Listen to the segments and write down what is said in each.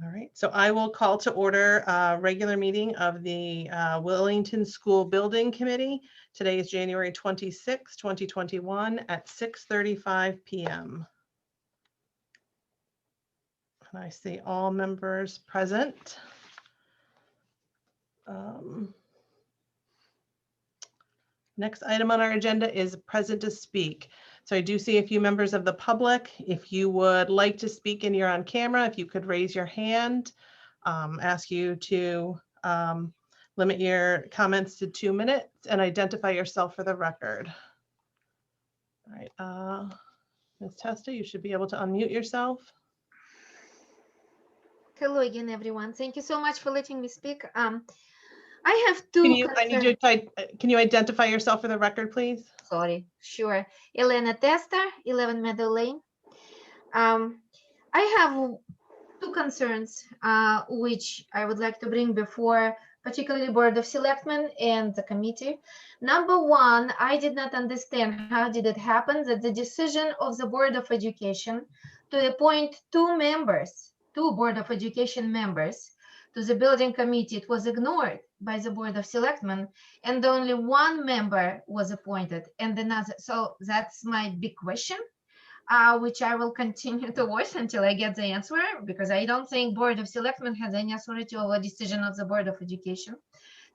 All right, so I will call to order a regular meeting of the Willington School Building Committee. Today is January 26, 2021 at 6:35 p.m. And I see all members present. Next item on our agenda is present to speak. So I do see a few members of the public. If you would like to speak and you're on camera, if you could raise your hand, ask you to limit your comments to 2 minutes and identify yourself for the record. All right, Ms. Testa, you should be able to unmute yourself. Hello again, everyone. Thank you so much for letting me speak. I have two. Can you identify yourself for the record, please? Sorry, sure. Elena Testa, 11 Meadow Lane. I have two concerns which I would like to bring before particularly Board of Selectmen and the committee. Number one, I did not understand how did it happen that the decision of the Board of Education to appoint two Board of Education members to the building committee, it was ignored by the Board of Selectmen, and only one member was appointed and another. So that's my big question, which I will continue to watch until I get the answer, because I don't think Board of Selectmen has any authority over decision of the Board of Education.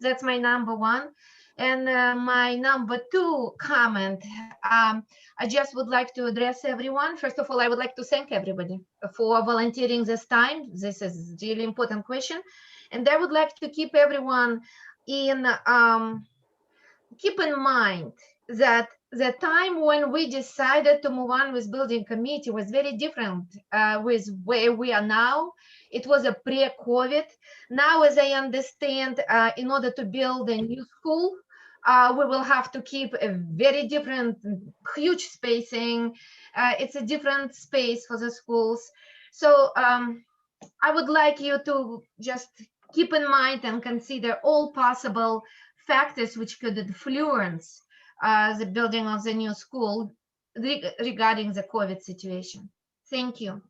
That's my number one. And my number two comment, I just would like to address everyone. First of all, I would like to thank everybody for volunteering this time. This is a really important question. And I would like to keep everyone keep in mind that the time when we decided to move on with building committee was very different with where we are now. It was a pre-COVID. Now, as I understand, in order to build a new school, we will have to keep a very different, huge spacing. It's a different space for the schools. So I would like you to just keep in mind and consider all possible factors which could influence the building of the new school regarding the COVID situation. Thank you.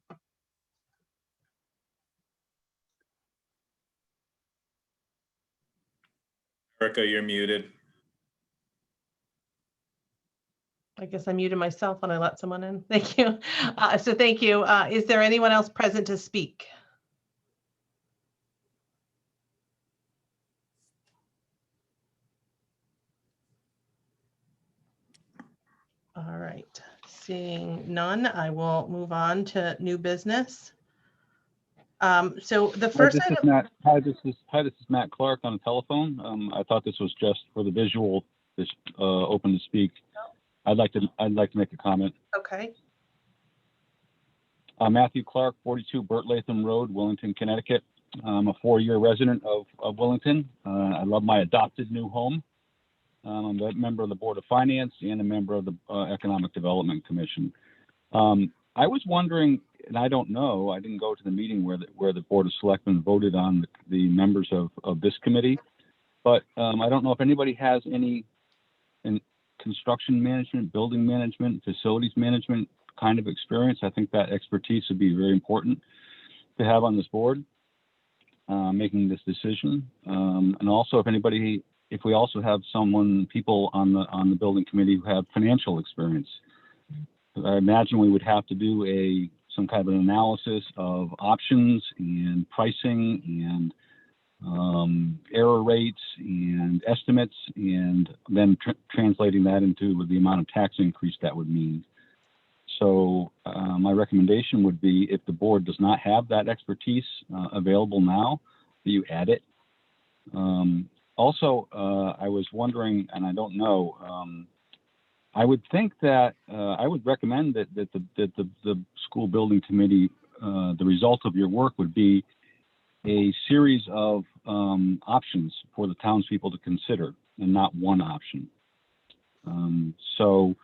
Erica, you're muted. I guess I muted myself when I let someone in. Thank you. So thank you. Is there anyone else present to speak? All right, seeing none, I will move on to new business. So the first item. Hi, this is Matt Clark on the telephone. I thought this was just for the visual, open to speak. I'd like to make a comment. Okay. Matthew Clark, 42 Burt Latham Road, Willington, Connecticut. I'm a 4-year resident of Willington. I love my adopted new home. I'm a member of the Board of Finance and a member of the Economic Development Commission. I was wondering, and I don't know, I didn't go to the meeting where the Board of Selectmen voted on the members of this committee, but I don't know if anybody has any construction management, building management, facilities management kind of experience. I think that expertise would be very important to have on this board, making this decision. And also if we also have people on the building committee who have financial experience. I imagine we would have to do some kind of an analysis of options and pricing and error rates and estimates, and then translating that into the amount of tax increase that would mean. So my recommendation would be, if the board does not have that expertise available now, that you add it. Also, I was wondering, and I don't know, I would think that I would recommend that the school building committee, the result of your work would be a series of options for the townspeople to consider, and not one option. So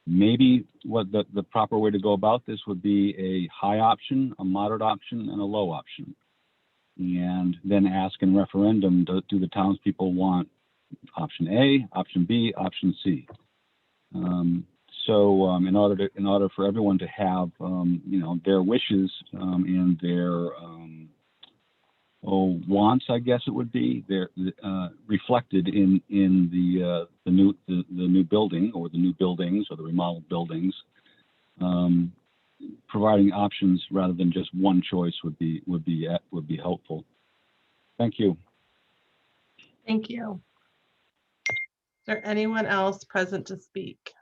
maybe what the proper way to go about this would be a high option, a moderate option, and a low option. And then ask in referendum, do the townspeople want option A, option B, option C? In order for everyone to have their wishes and their wants, I guess it would be, they're reflected in the new building or the new buildings or the remodeled buildings. Providing options rather than just one choice would be helpful. Thank you. Thank you. Is there anyone else present to speak?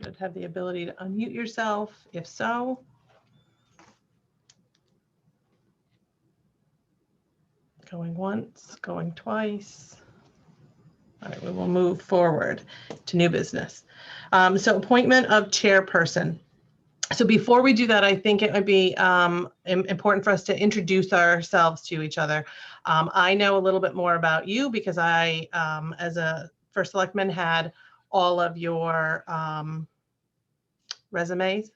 Should have the ability to unmute yourself, if so. Going once, going twice. All right, we will move forward to new business. So appointment of chairperson. So before we do that, I think it would be important for us to introduce ourselves to each other. I know a little bit more about you because I, as a first selectman, had all of your resumes,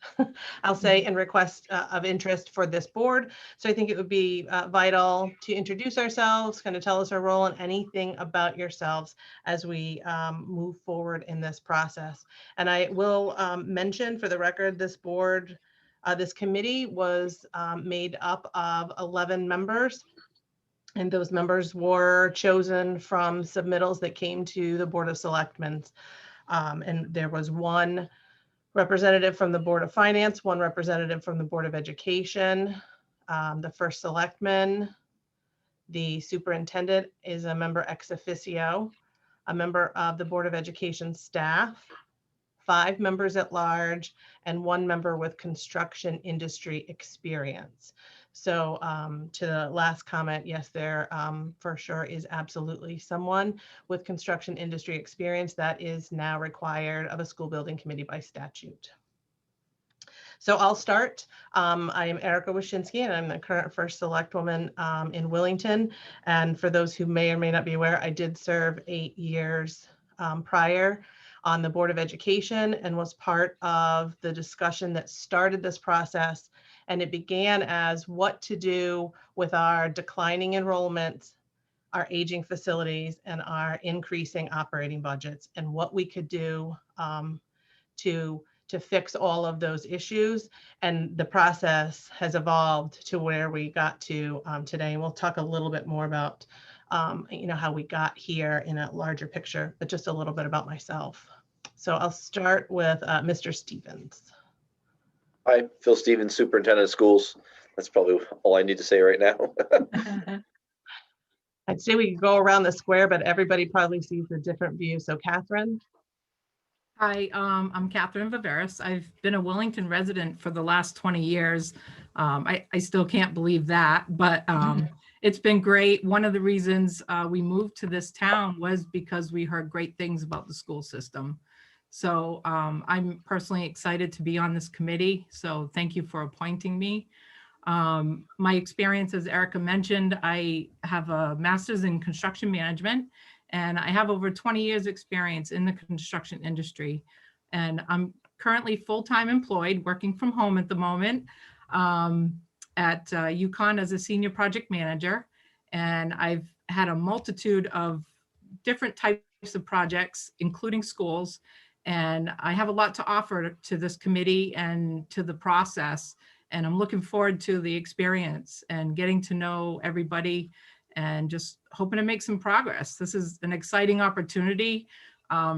I'll say, and requests of interest for this board. So I think it would be vital to introduce ourselves, kind of tell us our role and anything about yourselves as we move forward in this process. And I will mention for the record, this board, this committee was made up of 11 members. And those members were chosen from submittals that came to the Board of Selectmen. And there was one representative from the Board of Finance, one representative from the Board of Education, the first selectman, the superintendent is a member ex officio, a member of the Board of Education staff, 5 members at large, and 1 member with construction industry experience. So to the last comment, yes, there for sure is absolutely someone with construction industry experience that is now required of a school building committee by statute. So I'll start. I am Erica Wyszynski, and I'm the current first select woman in Willington. And for those who may or may not be aware, I did serve 8 years prior on the Board of Education and was part of the discussion that started this process. And it began as what to do with our declining enrollments, our aging facilities, and our increasing operating budgets, and what we could do to fix all of those issues. And the process has evolved to where we got to today. And we'll talk a little bit more about how we got here in a larger picture, but just a little bit about myself. So I'll start with Mr. Stevens. Hi, Phil Stevens, Superintendent of Schools. That's probably all I need to say right now. I'd say we could go around the square, but everybody probably sees a different view. So Catherine. Hi, I'm Catherine Vavares. I've been a Willington resident for the last 20 years. I still can't believe that, but it's been great. One of the reasons we moved to this town was because we heard great things about the school system. So I'm personally excited to be on this committee. So thank you for appointing me. My experience, as Erica mentioned, I have a master's in construction management, and I have over 20 years experience in the construction industry. And I'm currently full-time employed, working from home at the moment at UConn as a senior project manager. And I've had a multitude of different types of projects, including schools. And I have a lot to offer to this committee and to the process. And I'm looking forward to the experience and getting to know everybody and just hoping to make some progress. This is an exciting opportunity,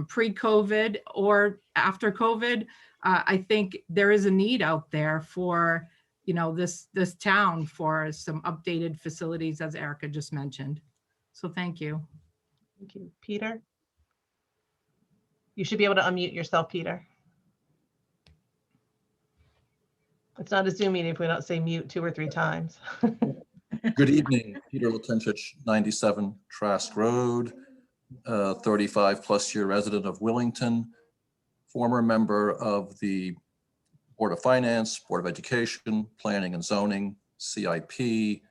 pre-COVID or after COVID. I think there is a need out there for, this town for some updated facilities, as Erica just mentioned. So thank you. Thank you. Peter? You should be able to unmute yourself, Peter. It's not a Zoom meeting if we don't say mute 2 or 3 times. Good evening, Peter Latentich, 97 Trask Road, 35+ year resident of Willington, former member of the Board of Finance, Board of Education, Planning and Zoning, CIP,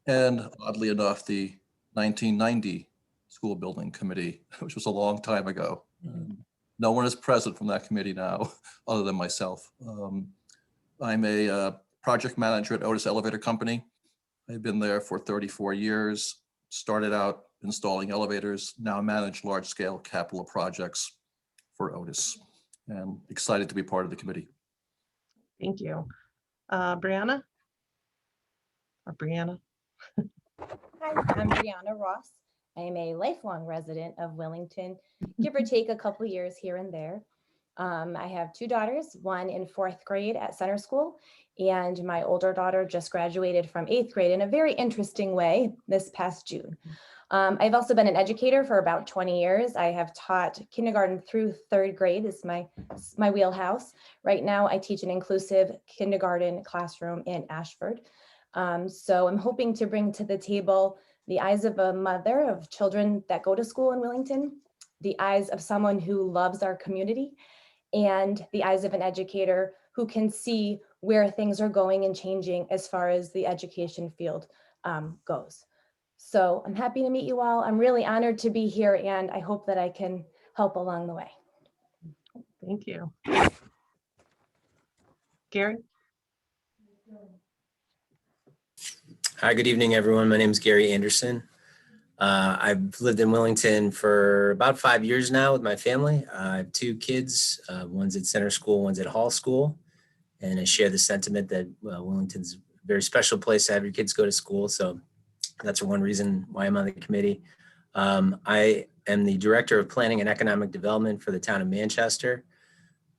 and oddly enough, the 1990 School Building Committee, which was a long time ago. No one is present from that committee now, other than myself. I'm a project manager at Otis Elevator Company. I've been there for 34 years, started out installing elevators, now manage large-scale capital projects for Otis, and excited to be part of the committee. Thank you. Brianna? Or Brianna? Hi, I'm Brianna Ross. I am a lifelong resident of Willington, give or take a couple years here and there. I have two daughters, one in 4th grade at center school, and my older daughter just graduated from 8th grade in a very interesting way this past June. I've also been an educator for about 20 years. I have taught kindergarten through 3rd grade is my wheelhouse. Right now, I teach an inclusive kindergarten classroom in Ashford. So I'm hoping to bring to the table the eyes of a mother of children that go to school in Willington, the eyes of someone who loves our community, and the eyes of an educator who can see where things are going and changing as far as the education field goes. So I'm happy to meet you all. I'm really honored to be here, and I hope that I can help along the way. Thank you. Gary? Hi, good evening, everyone. My name is Gary Anderson. I've lived in Willington for about 5 years now with my family. I have 2 kids. One's at center school, one's at hall school. And I share the sentiment that Willington's a very special place to have your kids go to school. So that's one reason why I'm on the committee. I am the Director of Planning and Economic Development for the town of Manchester.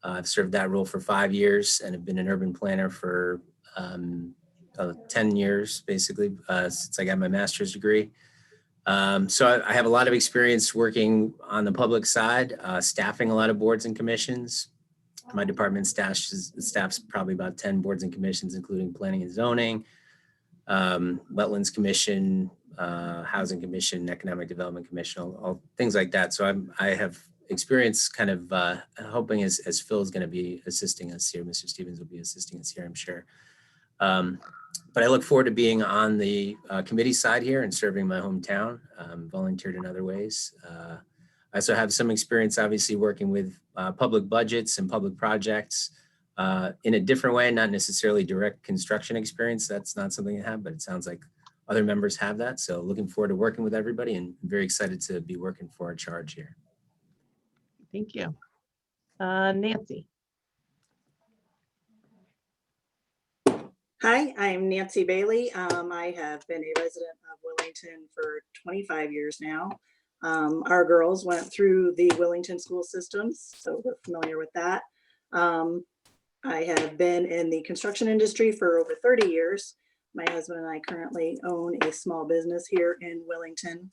I've served that role for 5 years and have been an urban planner for 10 years, basically, since I got my master's degree. So I have a lot of experience working on the public side, staffing a lot of boards and commissions. My department staffs probably about 10 boards and commissions, including planning and zoning, wetlands commission, housing commission, economic development commission, all things like that. So I have experience kind of hoping as Phil is going to be assisting us here, Mr. Stevens will be assisting us here, I'm sure. But I look forward to being on the committee side here and serving my hometown, volunteered in other ways. I also have some experience, obviously, working with public budgets and public projects in a different way, not necessarily direct construction experience. That's not something I have, but it sounds like other members have that. So looking forward to working with everybody and very excited to be working for our charge here. Thank you. Nancy? Hi, I'm Nancy Bailey. I have been a resident of Willington for 25 years now. Our girls went through the Willington school systems, so we're familiar with that. I have been in the construction industry for over 30 years. My husband and I currently own a small business here in Willington,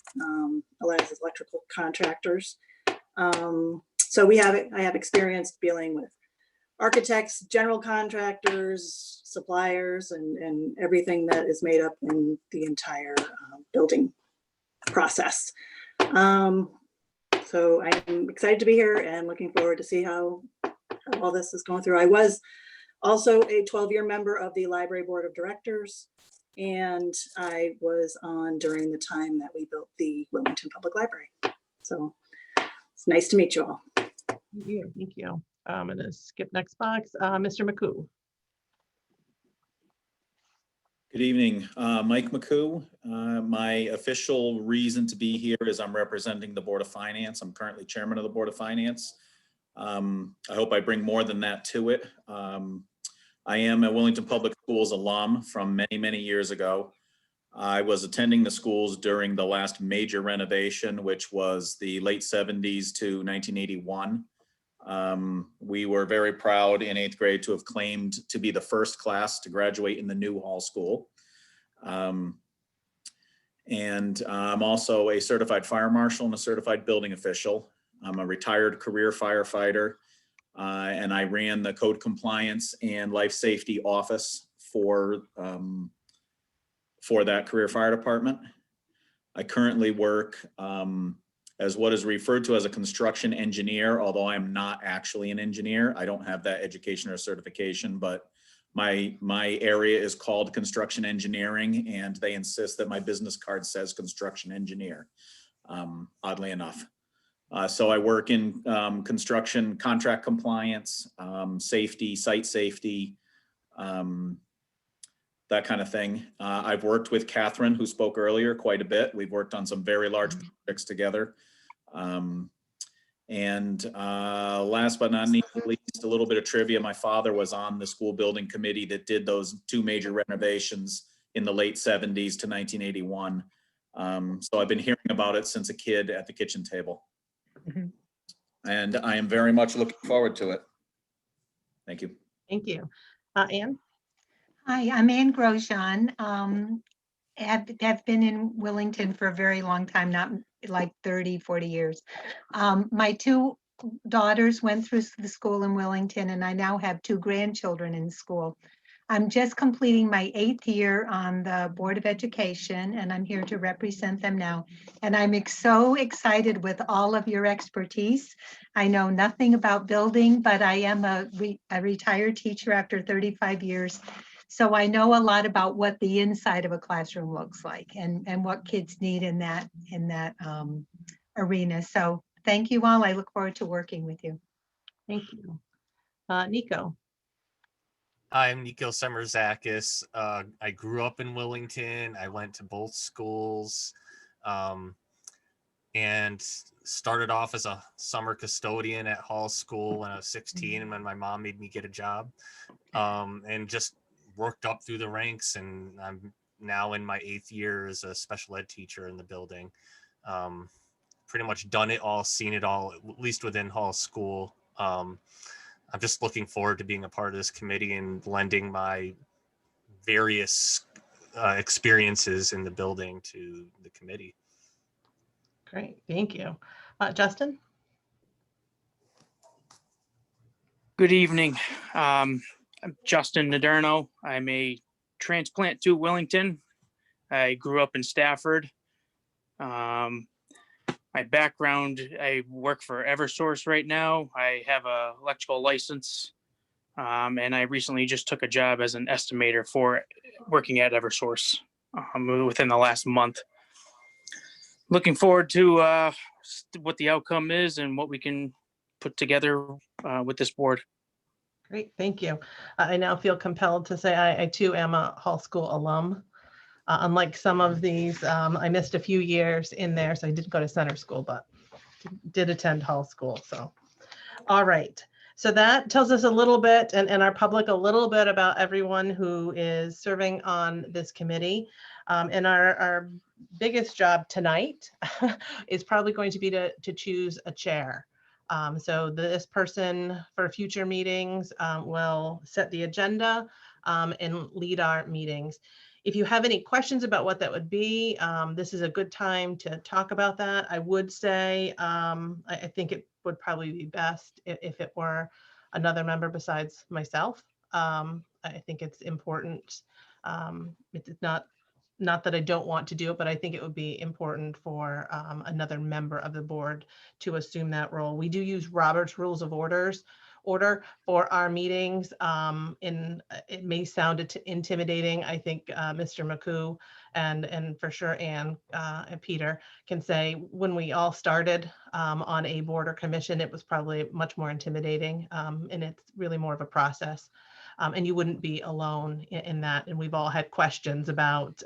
Eliza's Electrical Contractors. So I have experience dealing with architects, general contractors, suppliers, and everything that is made up in the entire building process. So I'm excited to be here and looking forward to see how all this is going through. I was also a 12-year member of the Library Board of Directors, and I was on during the time that we built the Willington Public Library. So it's nice to meet you all. Thank you. I'm going to skip next box. Mr. McCoo. Good evening, Mike McCoo. My official reason to be here is I'm representing the Board of Finance. I'm currently chairman of the Board of Finance. I hope I bring more than that to it. I am a Willington Public Schools alum from many, many years ago. I was attending the schools during the last major renovation, which was the late 70s to 1981. We were very proud in 8th grade to have claimed to be the first class to graduate in the new hall school. And I'm also a certified fire marshal and a certified building official. I'm a retired career firefighter, and I ran the code compliance and life safety office for that career fire department. I currently work as what is referred to as a construction engineer, although I'm not actually an engineer. I don't have that education or certification, but my area is called construction engineering, and they insist that my business card says construction engineer, oddly enough. So I work in construction contract compliance, safety, site safety, that kind of thing. I've worked with Catherine, who spoke earlier, quite a bit. We've worked on some very large projects together. And last but not least, a little bit of trivia. My father was on the school building committee that did those 2 major renovations in the late 70s to 1981. So I've been hearing about it since a kid at the kitchen table. And I am very much looking forward to it. Thank you. Thank you. Anne? Hi, I'm Anne Grosjean. Have been in Willington for a very long time, not like 30, 40 years. My 2 daughters went through the school in Willington, and I now have 2 grandchildren in school. I'm just completing my 8th year on the Board of Education, and I'm here to represent them now. And I'm so excited with all of your expertise. I know nothing about building, but I am a retired teacher after 35 years. So I know a lot about what the inside of a classroom looks like and what kids need in that arena. So thank you all. I look forward to working with you. Thank you. Nico? I'm Nico Semerzakis. I grew up in Willington. I went to both schools and started off as a summer custodian at Hall School when I was 16 and when my mom made me get a job, and just worked up through the ranks, and I'm now in my 8th year as a special ed teacher in the building. Pretty much done it all, seen it all, at least within Hall School. I'm just looking forward to being a part of this committee and lending my various experiences in the building to the committee. Great, thank you. Justin? Good evening. I'm Justin Naderno. I'm a transplant to Willington. I grew up in Stafford. My background, I work for Eversource right now. I have an electrical license, and I recently just took a job as an estimator for working at Eversource within the last month. Looking forward to what the outcome is and what we can put together with this board. Great, thank you. I now feel compelled to say I too am a Hall School alum. Unlike some of these, I missed a few years in there, so I didn't go to center school, but did attend Hall School. So, all right. So that tells us a little bit, and our public a little bit about everyone who is serving on this committee. And our biggest job tonight is probably going to be to choose a chair. So this person for future meetings will set the agenda and lead our meetings. If you have any questions about what that would be, this is a good time to talk about that. I would say, I think it would probably be best if it were another member besides myself. I think it's important. It's not that I don't want to do it, but I think it would be important for another member of the board to assume that role. We do use Robert's Rules of Order for our meetings. And it may sound intimidating. I think Mr. McCoo and for sure Anne and Peter can say when we all started on a board or commission, it was probably much more intimidating, and it's really more of a process. And you wouldn't be alone in that. And we've all had questions about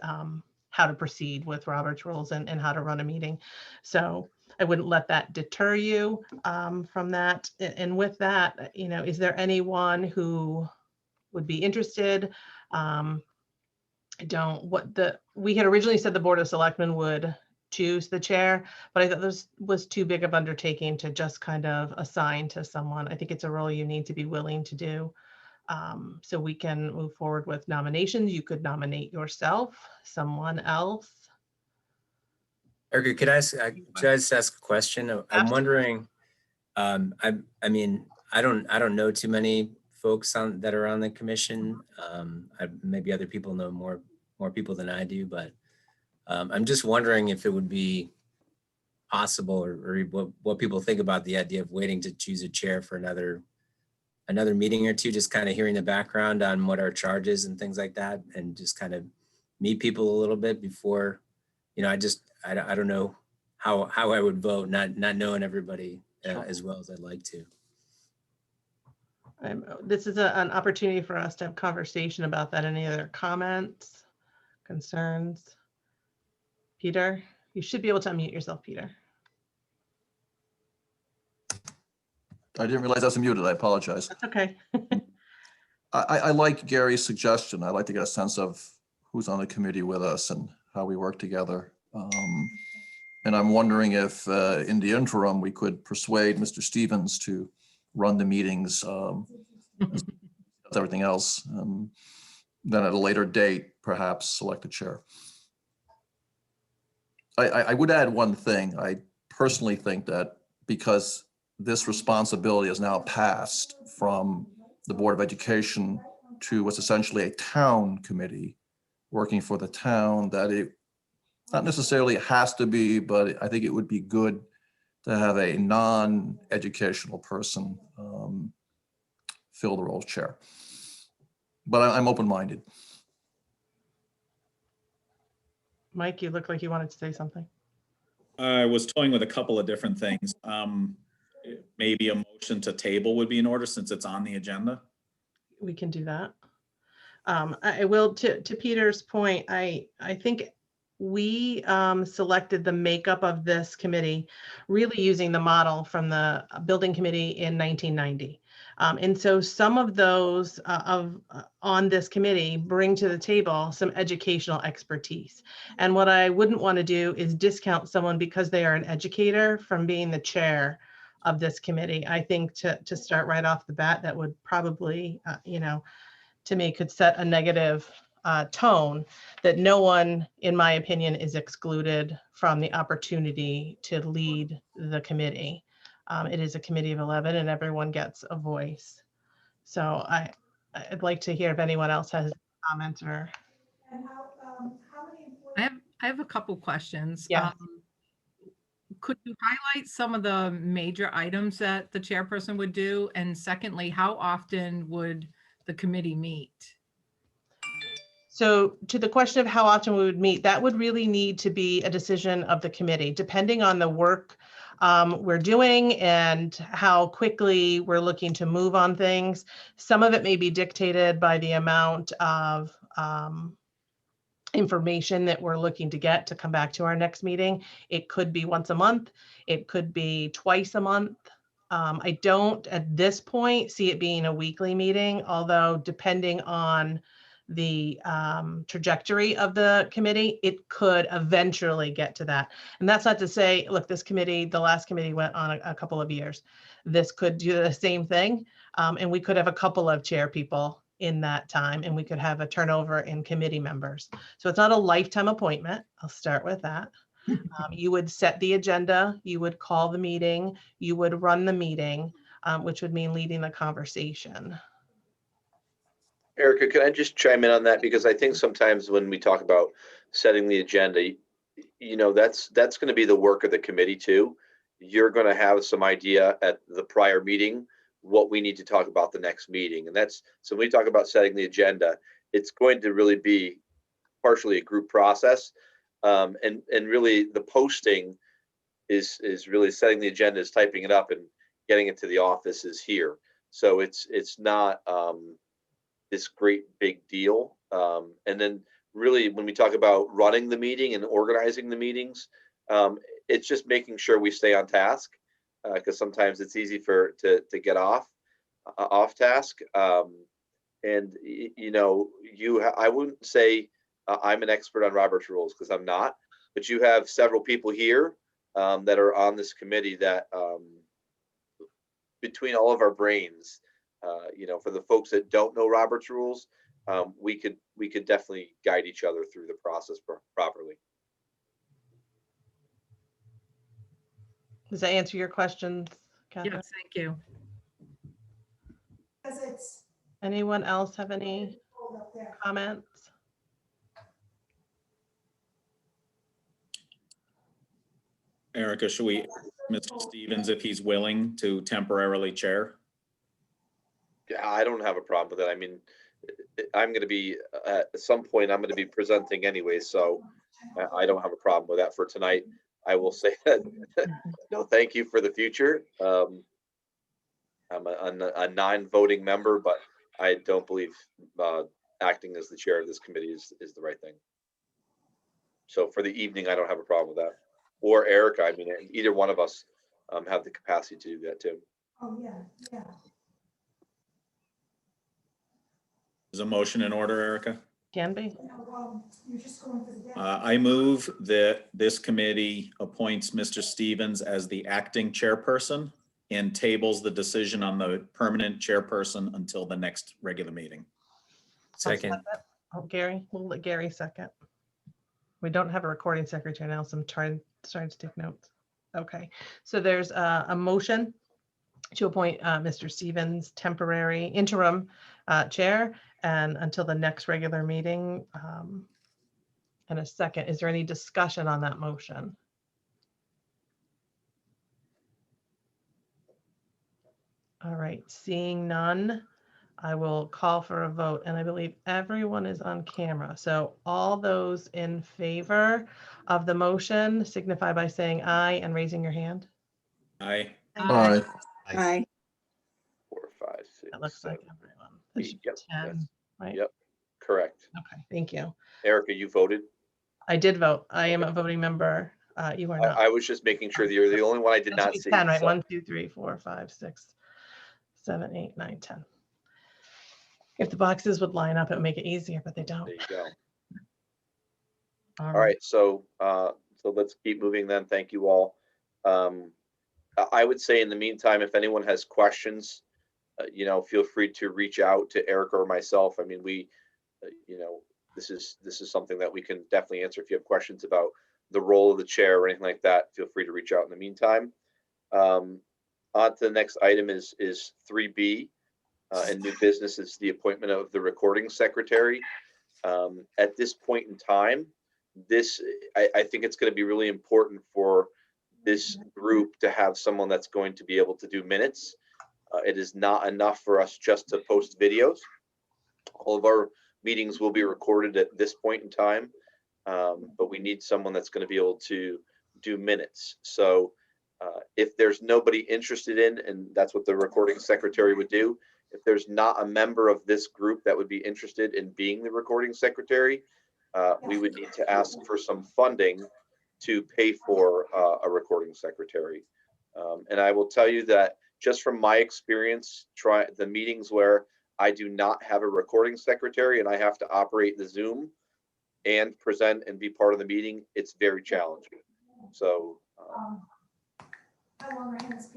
how to proceed with Robert's Rules and how to run a meeting. So I wouldn't let that deter you from that. And with that, is there anyone who would be interested? We had originally said the Board of Selectmen would choose the chair, but I thought this was too big of undertaking to just kind of assign to someone. I think it's a role you need to be willing to do. So we can move forward with nominations. You could nominate yourself, someone else. Erica, could I just ask a question? I'm wondering, I mean, I don't know too many folks that are on the commission. Maybe other people know more people than I do, but I'm just wondering if it would be possible or what people think about the idea of waiting to choose a chair for another meeting or two, just kind of hearing the background on what our charge is and things like that, and just kind of meet people a little bit before, I don't know how I would vote, not knowing everybody as well as I'd like to. This is an opportunity for us to have conversation about that. Any other comments, concerns? Peter, you should be able to unmute yourself, Peter. I didn't realize I was muted. I apologize. That's okay. I like Gary's suggestion. I'd like to get a sense of who's on the committee with us and how we work together. And I'm wondering if in the interim, we could persuade Mr. Stevens to run the meetings, everything else. Then at a later date, perhaps select a chair. I would add one thing. I personally think that because this responsibility is now passed from the Board of Education to what's essentially a town committee working for the town, that it not necessarily has to be, but I think it would be good to have a non-educational person fill the role of chair. But I'm open-minded. Mike, you look like you wanted to say something. I was toying with a couple of different things. Maybe a motion to table would be in order since it's on the agenda. We can do that. I will, to Peter's point, I think we selected the makeup of this committee really using the model from the building committee in 1990. And so some of those on this committee bring to the table some educational expertise. And what I wouldn't want to do is discount someone because they are an educator from being the chair of this committee. I think to start right off the bat, that would probably, to me, could set a negative tone that no one, in my opinion, is excluded from the opportunity to lead the committee. It is a committee of 11 and everyone gets a voice. So I'd like to hear if anyone else has comments or. I have a couple questions. Yeah. Could you highlight some of the major items that the chairperson would do? And secondly, how often would the committee meet? So to the question of how often we would meet, that would really need to be a decision of the committee, depending on the work we're doing and how quickly we're looking to move on things. Some of it may be dictated by the amount of information that we're looking to get to come back to our next meeting. It could be once a month. It could be twice a month. I don't at this point see it being a weekly meeting, although depending on the trajectory of the committee, it could eventually get to that. And that's not to say, look, this committee, the last committee went on a couple of years. This could do the same thing. And we could have a couple of chair people in that time, and we could have a turnover in committee members. So it's not a lifetime appointment. I'll start with that. You would set the agenda, you would call the meeting, you would run the meeting, which would mean leading the conversation. Erica, can I just chime in on that? Because I think sometimes when we talk about setting the agenda, that's going to be the work of the committee too. You're going to have some idea at the prior meeting what we need to talk about the next meeting. And so when we talk about setting the agenda, it's going to really be partially a group process. And really the posting is really setting the agenda, is typing it up and getting it to the office is here. So it's not this great big deal. And then really when we talk about running the meeting and organizing the meetings, it's just making sure we stay on task, because sometimes it's easy to get off task. And I wouldn't say I'm an expert on Robert's rules, because I'm not, but you have several people here that are on this committee that between all of our brains, for the folks that don't know Robert's rules, we could definitely guide each other through the process properly. Does that answer your questions, Catherine? Yes, thank you. Anyone else have any comments? Erica, should we, Mr. Stevens, if he's willing to temporarily chair? Yeah, I don't have a problem with it. I mean, I'm going to be at some point, I'm going to be presenting anyway, so I don't have a problem with that for tonight. I will say that no, thank you for the future. I'm a non-voting member, but I don't believe acting as the chair of this committee is the right thing. So for the evening, I don't have a problem with that. Or Erica, I mean, either one of us have the capacity to do that too. Is a motion in order, Erica? Can be. I move that this committee appoints Mr. Stevens as the acting chairperson and tables the decision on the permanent chairperson until the next regular meeting. Second. Oh, Gary, we'll let Gary second. We don't have a recording secretary now, so I'm trying to take notes. Okay, so there's a motion to appoint Mr. Stevens temporary interim chair and until the next regular meeting. And a second, is there any discussion on that motion? All right, seeing none, I will call for a vote, and I believe everyone is on camera. So all those in favor of the motion signify by saying aye and raising your hand. Aye. Aye. Aye. 4, 5, 6. That looks like 7, everyone. That should be Yep, 10, that's- right? Yep, correct. Okay, thank you. Erica, you voted? I did vote. I am a voting member. You are not. I was just making sure that you're the only one I did That should not be see. 10, right? so- 1, 2, 3, 4, 5, 6, 7, 8, 9, 10. If the boxes would line up, it would make it easier, but they don't. There you go. All All right, so let's keep moving then. Thank you all. I would say in the meantime, if anyone has questions, feel free to reach out to Erica or myself. I mean, this is something that we can definitely answer. If you have questions about the role of the chair or anything like that, feel free to reach out in the meantime. On to the next item is 3B, and new business is the appointment of the recording secretary. At this point in time, I think it's going to be really important for this group to have someone that's going to be able to do minutes. It is not enough for us just to post videos. All of our meetings will be recorded at this point in time, but we need someone that's going to be able to do minutes. So if there's nobody interested in, and that's what the recording secretary would do, if there's not a member of this group that would be interested in being the recording secretary, we would need to ask for some funding to pay for a recording secretary. And I will tell you that just from my experience, try the meetings where I do not have a recording secretary and I have to operate the Zoom and present and be part of the meeting, it's very challenging. So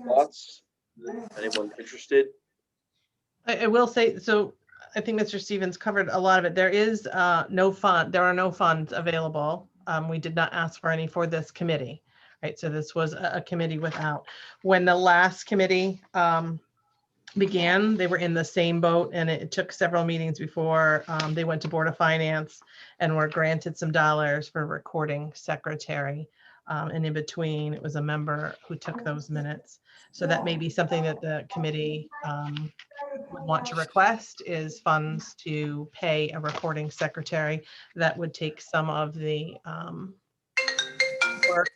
thoughts? Anyone interested? I will say, so I think Mr. Stevens covered a lot of it. There is no fund, there are no funds available. We did not ask for any for this committee, right? So this was a committee without. When the last committee began, they were in the same boat, and it took several meetings before they went to Board of Finance and were granted some dollars for recording secretary. And in between, it was a member who took those minutes. So that may be something that the committee would want to request, is funds to pay a recording secretary that would take some of the work.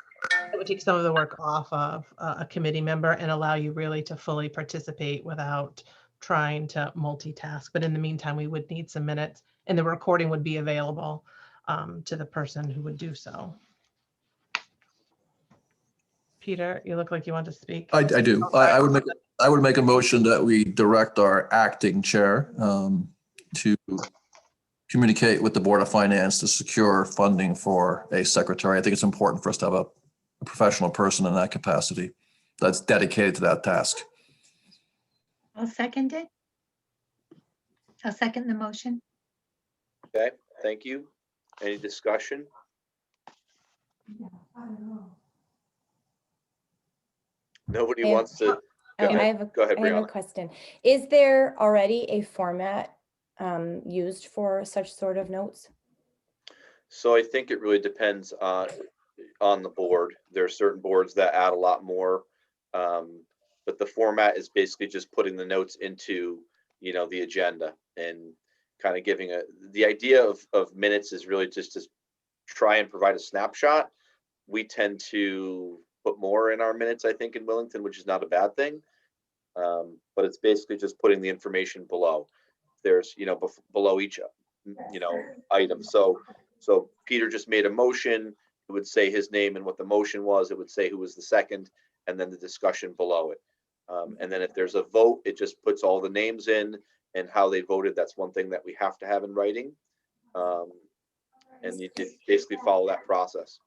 It would take some of the work off of a committee member and allow you really to fully participate without trying to multitask. But in the meantime, we would need some minutes, and the recording would be available to the person who would do so. Peter, you look like you want to speak. I do. I would make a motion that we direct our acting chair to communicate with the Board of Finance to secure funding for a secretary. I think it's important for us to have a professional person in that capacity that's dedicated to that task. I'll second it. I'll second the motion. Okay, thank you. Any discussion? Nobody Yeah. wants to. I Go ahead, have a Brianna. question. Is there already a format used for such sort of notes? So I think it really depends on the board. There are certain boards that add a lot more, but the format is basically just putting the notes into, the agenda and kind of giving the idea of minutes is really just to try and provide a snapshot. We tend to put more in our minutes, I think, in Willington, which is not a bad thing. But it's basically just putting the information below. There's, below each, item. So Peter just made a motion. It would say his name and what the motion was. It would say who was the second, and then the discussion below it. And then if there's a vote, it just puts all the names in and how they voted. That's one thing that we have to have in writing. And you basically follow that process.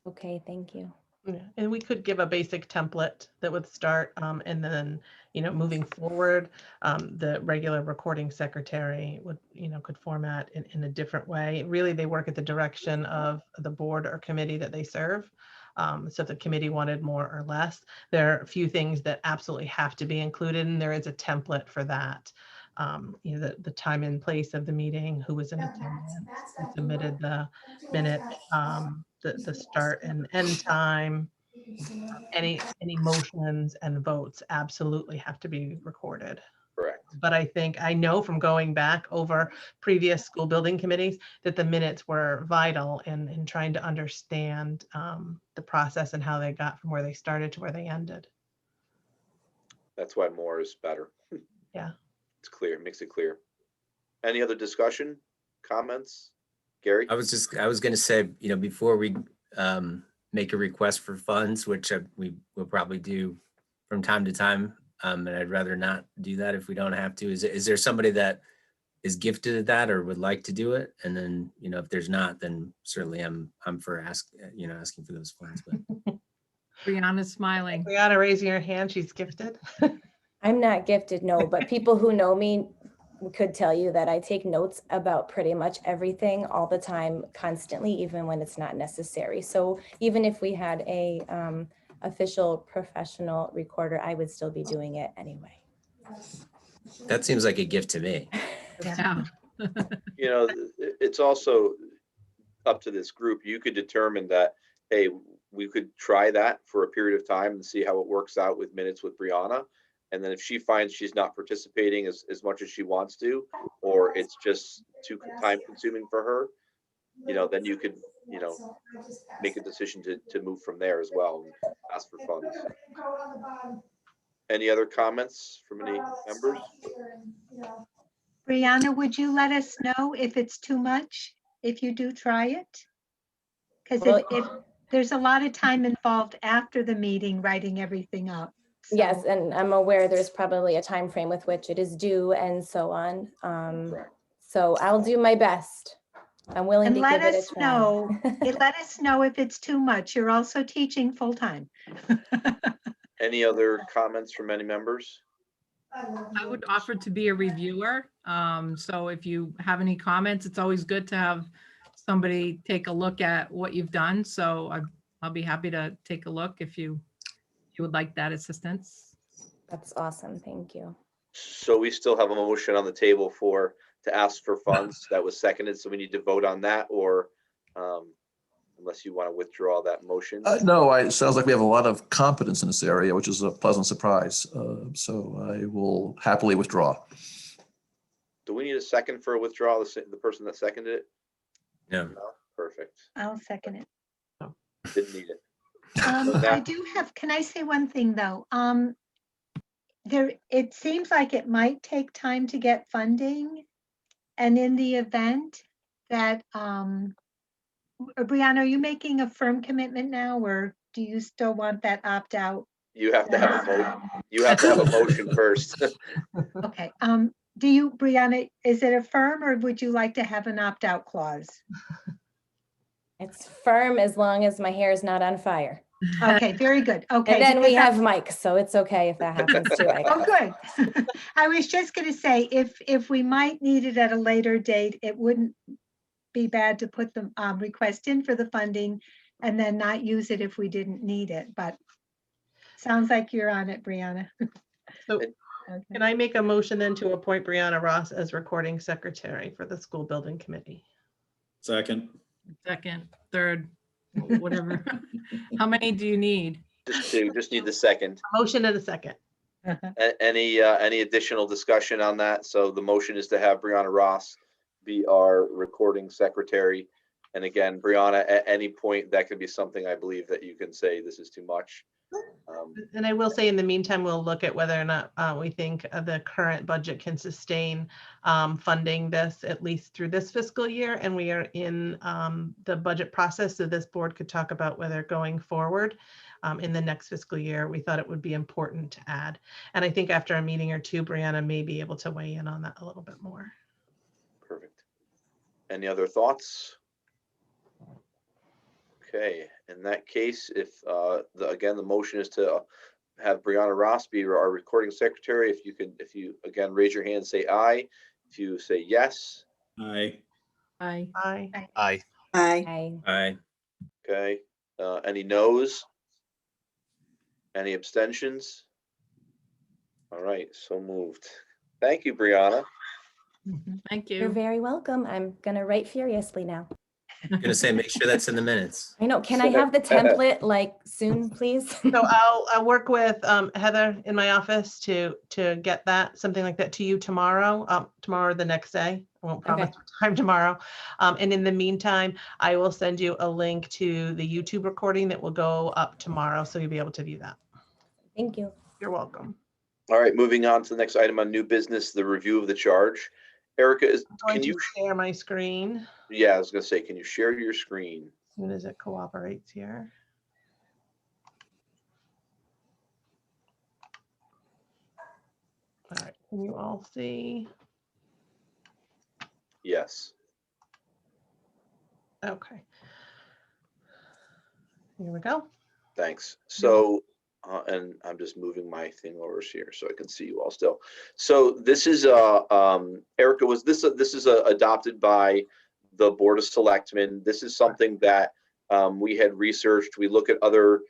Okay, thank you. Yeah, and we could give a basic template that would start, and then, moving forward, the regular recording secretary would, could format in a different way. Really, they work at the direction of the board or committee that they serve. So if the committee wanted more or less, there are a few things that absolutely have to be included, and there is a template for that. The time and place of the meeting, who was in attendance, who submitted the minutes, the start and end time, any motions and votes absolutely have to be recorded. Correct. But I know from going back over previous school building committees that the minutes were vital in trying to understand the process and how they got from where they started to where they ended. That's why more is better. Yeah. It's clear, makes it clear. Any other discussion, comments? Gary? I was going to say, before we make a request for funds, which we will probably do from time to time, and I'd rather not do that if we don't have to. Is there somebody that is gifted at that or would like to do it? And then, if there's not, then certainly I'm for asking for those funds. But Brianna's smiling. Brianna, raising her hand, she's gifted. I'm not gifted, no, but people who know me could tell you that I take notes about pretty much everything all the time, constantly, even when it's not necessary. So even if we had a official professional recorder, I would still be doing it anyway. that seems like a gift to me. Yeah. It's also up to this group. You could determine that, hey, we could try that for a period of time and see how it works out with minutes with Brianna. And then if she finds she's not participating as much as she wants to, or it's just too time consuming for her, then you could, make a decision to move from there as well and ask for funds. Any other comments from any members? Brianna, would you let us know if it's too much, if you do try it? Because if there's a lot of time involved after the meeting, writing everything up. So. Yes, and I'm aware there's probably a time frame with which it is due and so on. So I'll do my best. I'm willing and to let give it us a try. know. Let us know if it's too much. You're also teaching full time. Any other comments from any members? I would offer to be a reviewer. So if you have any comments, it's always good to have somebody take a look at what you've done. So I'll be happy to take a look if you would like that assistance. That's awesome. Thank you. So we still have a motion on the table to ask for funds that was seconded. So we need to vote on that, or unless you want to withdraw that motion. No, it sounds like we have a lot of competence in this area, which is a pleasant surprise. So I will happily withdraw. Do we need a second for a withdrawal? The person that seconded it? No. No? Perfect. I'll second it. Didn't need it. I do have, can I say one thing though? It seems like it might take time to get funding. And in the event that, Brianna, are you making a firm commitment now, or do you still want that opt out? You have to have a motion first. Okay. Do you, Brianna, is it a firm, or would you like to have an opt out clause? It's firm as long as my hair is not on fire. Okay, very good. Okay. And then we because have Mike, so it's okay if that happens too. I Oh, guess. good. I was just going to say, if we might need it at a later date, it wouldn't be bad to put the request in for the funding and then not use it if we didn't need it. But sounds like you're on it, Brianna. So Okay. can I make a motion then to appoint Brianna Ross as recording secretary for the school building committee? Second. Second, third, whatever. How many do you need? Just two, just need the second. A motion and a second. Any additional discussion on that? So the motion is to have Brianna Ross be our recording secretary. And again, Brianna, at any point, that could be something I believe that you can say this is too much. And I will say in the meantime, we'll look at whether or not we think the current budget can sustain funding this at least through this fiscal year. And we are in the budget process, so this board could talk about whether going forward in the next fiscal year, we thought it would be important to add. And I think after a meeting or two, Brianna may be able to weigh in on that a little bit more. Perfect. Any other thoughts? Okay, in that case, if again, the motion is to have Brianna Ross be our recording secretary. If you again raise your hand and say aye. If you say yes. Aye. Aye. Aye. Aye. Aye. Aye. Aye. Okay. Any noes? Any abstentions? All right, so moved. Thank you, Brianna. Thank You're you. very welcome. I'm gonna write furiously now. I'm gonna say, make sure that's in the minutes. I know. Can I have the template like soon, please? So I'll work with Heather in my office to get that, something like that to you tomorrow, tomorrow or the next day. I won't promise time tomorrow. And in the meantime, I will send you a link to the YouTube recording that will go up tomorrow. So you'll be able to view that. Thank you. You're welcome. All right, moving on to the next item on new business, the review of the charge. Erica, I'm going to share my screen Yeah, I was gonna say, can you share your screen? as soon as it cooperates here. All right, can you all see? Yes. Okay. Here we go. Thanks. So, and I'm just moving my thing over here so I can see you all still. So this is Erica, this is adopted by the Board of Selectmen. This is something that we had researched. We look at other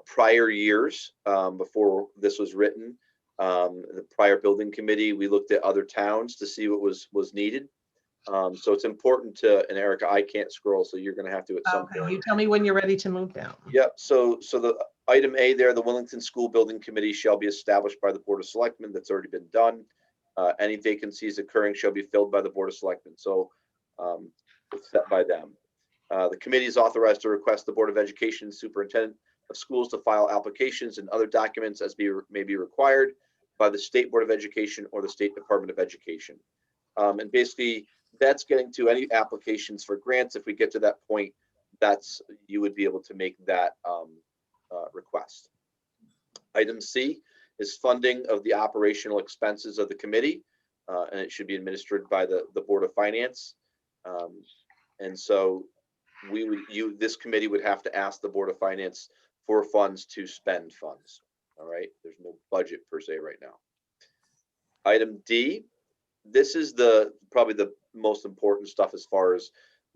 prior years before this was written. The prior building committee, we looked at other towns to see what was needed. So it's important to, and Erica, I can't scroll, so you're going to have to at some point. You tell me when you're ready to move down. Yep. So the item A there, the Willington School Building Committee shall be established by the Board of Selectmen. That's already been done. Any vacancies occurring shall be filled by the Board of Selectmen. So it's set by them. The committee is authorized to request the Board of Education Superintendent of Schools to file applications and other documents as may be required by the State Board of Education or the State Department of Education. And basically, that's getting to any applications for grants. If we get to that point, you would be able to make that request. Item C is funding of the operational expenses of the committee, and it should be administered by the Board of Finance. And so this committee would have to ask the Board of Finance for funds to spend funds. All right, there's no budget per se right now. Item D, this is probably the most important stuff as far as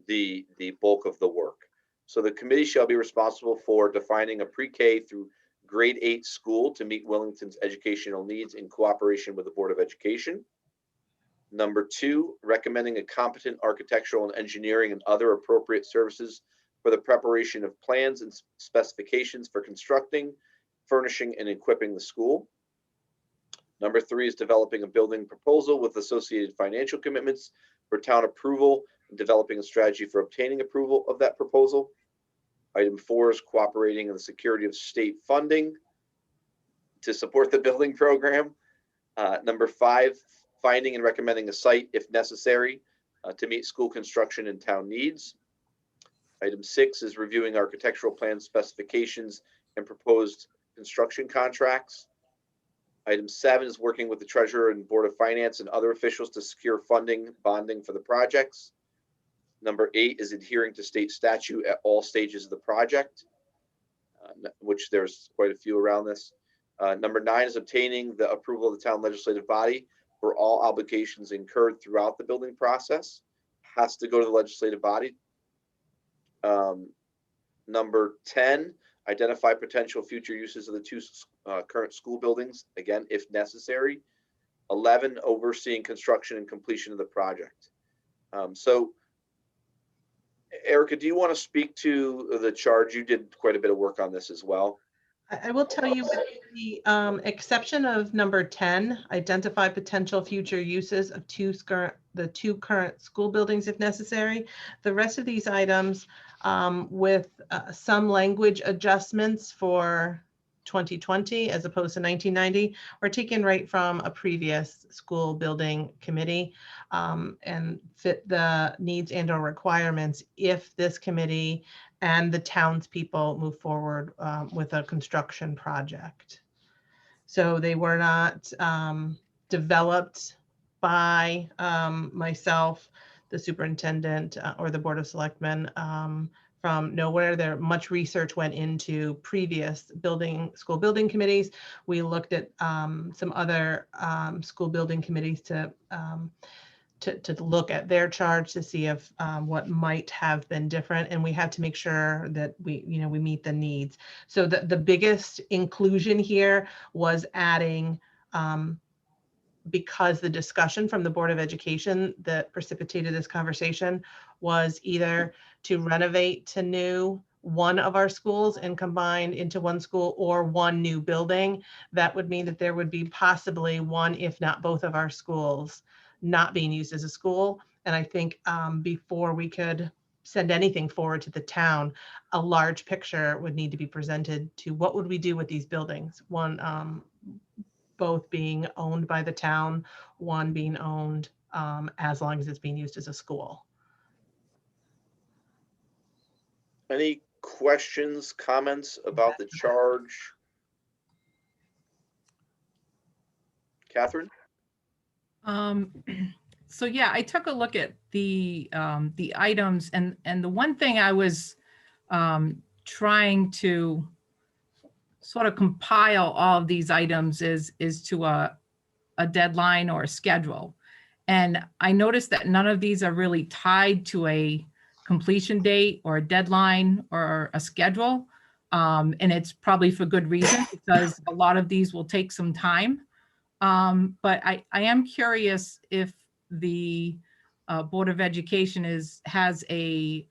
the bulk of the work. So the committee shall be responsible for defining a pre-K through grade 8 school to meet Willington's educational needs in cooperation with the Board of Education. Number 2, recommending a competent architectural and engineering and other appropriate services for the preparation of plans and specifications for constructing, furnishing, and equipping the school. Number 3 is developing a building proposal with associated financial commitments for town approval and developing a strategy for obtaining approval of that proposal. Item 4 is cooperating in the security of state funding to support the building program. Number 5, finding and recommending a site if necessary to meet school construction and town needs. Item 6 is reviewing architectural plan specifications and proposed construction contracts. Item 7 is working with the treasurer and Board of Finance and other officials to secure funding, bonding for the projects. Number 8 is adhering to state statute at all stages of the project, which there's quite a few around this. Number 9 is obtaining the approval of the town legislative body for all obligations incurred throughout the building process. Has to go to the legislative body. Number 10, identify potential future uses of the 2 current school buildings, again, if necessary. 11, overseeing construction and completion of the project. So, Erica, do you want to speak to the charge? You did quite a bit of work on this as well. I will tell you, with the exception of number 10, identify potential future uses of the 2 current school buildings if necessary. The rest of these items, with some language adjustments for 2020 as opposed to 1990, were taken right from a previous school building committee and fit the needs and/or requirements if this committee and the townspeople move forward with a construction project. So they were not developed by myself, the superintendent, or the Board of Selectmen from nowhere. There much research went into previous school building committees. We looked at some other school building committees to look at their charge to see if what might have been different, and we had to make sure that we meet the needs. So the biggest inclusion here was adding, because the discussion from the Board of Education that precipitated this conversation was either to renovate to new one of our schools and combine into one school, or one new building. That would mean that there would be possibly one, if not both, of our schools not being used as a school. And I think before we could send anything forward to the town, a large picture would need to be presented to what would we do with these buildings. One, both being owned by the town, one being owned as long as it's being used as a school. Any questions, comments about the charge? Catherine? So yeah, I took a look at the items, and the one thing I was trying to sort of compile all of these items is to a deadline or a schedule. And I noticed that none of these are really tied to a completion date or a deadline or a schedule. And it's probably for good reason, because a lot of these will take some time. But I am curious if the Board of Education has a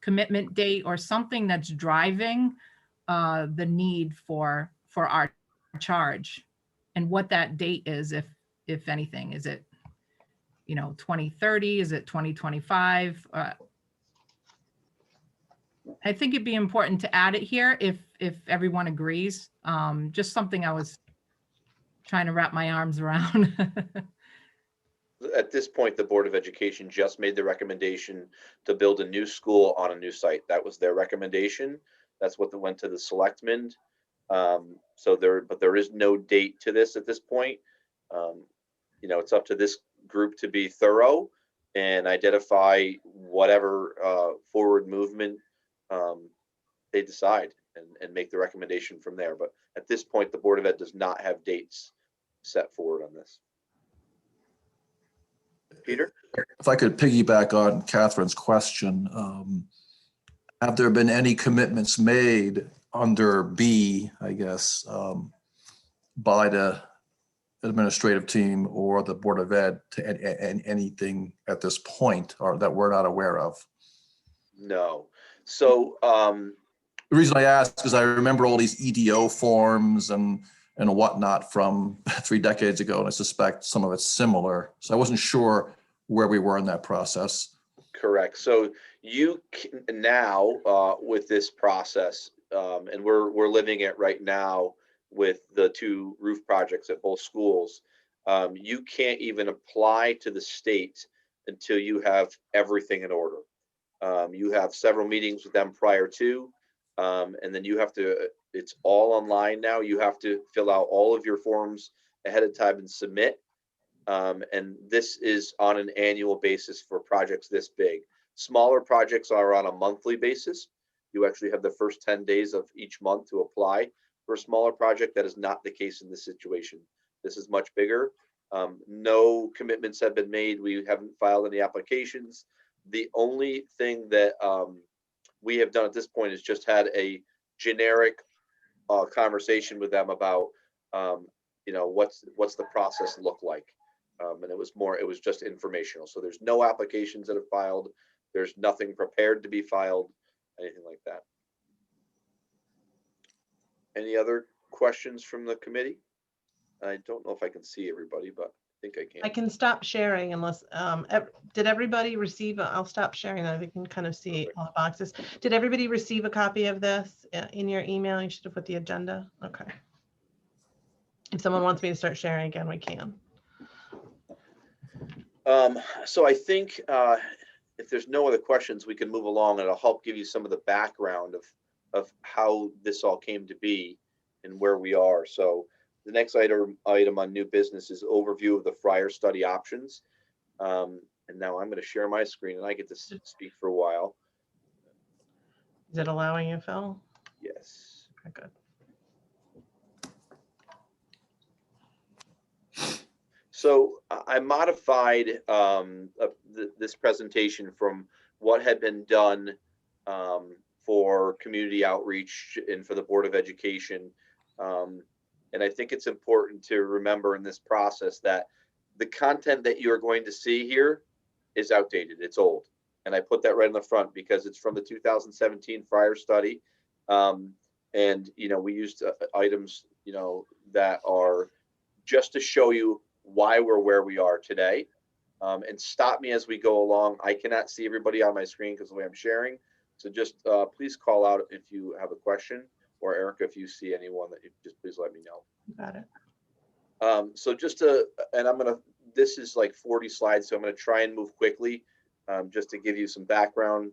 commitment date or something that's driving the need for our charge, and what that date is, if anything. Is it 2030? Is it 2025? I think it'd be important to add it here if everyone agrees. Just something I was trying to wrap my arms around. At this point, the Board of Education just made the recommendation to build a new school on a new site. That was their recommendation. That's what went to the selectmen. But there is no date to this at this point. It's up to this group to be thorough and identify whatever forward movement they decide, and make the recommendation from there. But at this point, the Board of Ed does not have dates set forward on this. Peter? If I could piggyback on Catherine's question, have there been any commitments made under B, I guess, by the administrative team or the Board of Ed to anything at this point, or that we're not aware of? No. So the reason I ask is I remember all these EDO forms and whatnot from 3 decades ago, and I suspect some of it's similar. So I wasn't sure where we were in that process. correct. So you can now with this process, and we're living it right now with the 2 roof projects at both schools. You can't even apply to the state until you have everything in order. You have several meetings with them prior to, and then you have to, it's all online now. You have to fill out all of your forms ahead of time and submit. And this is on an annual basis for projects this big. Smaller projects are on a monthly basis. You actually have the first 10 days of each month to apply. For a smaller project, that is not the case in this situation. This is much bigger. No commitments have been made. We haven't filed any applications. The only thing that we have done at this point is just had a generic conversation with them about, what's the process look like. And it was just informational. So there's no applications that have filed. There's nothing prepared to be filed, anything like that. Any other questions from the committee? I don't know if I can see everybody, but I think I can. I can stop sharing unless, did everybody receive, I'll stop sharing that. We can kind of see all the boxes. Did everybody receive a copy of this in your email? You should have put the agenda. Okay. If someone wants me to start sharing again, we can. So I think if there's no other questions, we can move along, and I'll help give you some of the background of how this all came to be and where we are. So the next item on new business is overview of the Friar study options. And now I'm going to share my screen and I get to speak for a while. Is it allowing you, Phil? Yes. Okay, good. So I modified this presentation from what had been done for community outreach and for the Board of Education. And I think it's important to remember in this process that the content that you're going to see here is outdated, it's old. And I put that right in the front because it's from the 2017 Friar study. And, you know, we used items, you know, that are just to show you why we're where we are today. And stop me as we go along. I cannot see everybody on my screen because of the way I'm sharing. So just please call out if you have a question, or Erica, if you see anyone that you just please let me know. Got it. So just to, and I'm gonna, this is like 40 slides, so I'm gonna try and move quickly just to give you some background.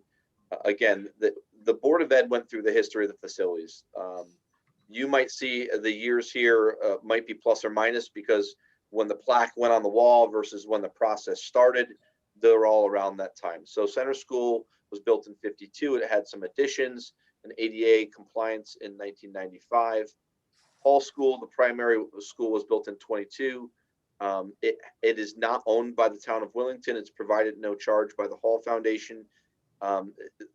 Again, the Board of Ed went through the history of the facilities. You might see the years here might be plus or minus because when the plaque went on the wall versus when the process started, they're all around that time. So Center School was built in 52. It had some additions and ADA compliance in 1995. Hall School, the primary school, was built in 22. It is not owned by the town of Willington. It's provided no charge by the Hall Foundation.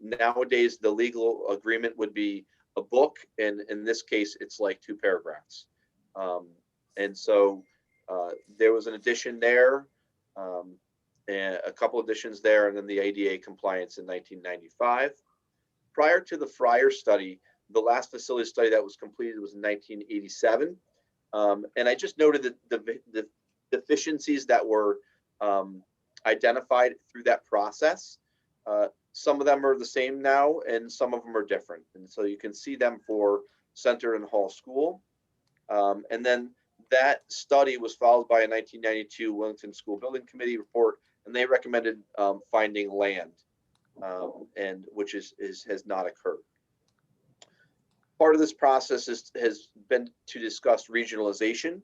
Nowadays, the legal agreement would be a book, and in this case, it's like 2 paragraphs. And so there was an addition there, and a couple additions there, and then the ADA compliance in 1995. Prior to the Friar study, the last facility study that was completed was in 1987. And I just noted that the deficiencies that were identified through that process, some of them are the same now and some of them are different. And so you can see them for Center and Hall School. And then that study was followed by a 1992 Willington School Building Committee report, and they recommended finding land, and which has not occurred. Part of this process has been to discuss regionalization.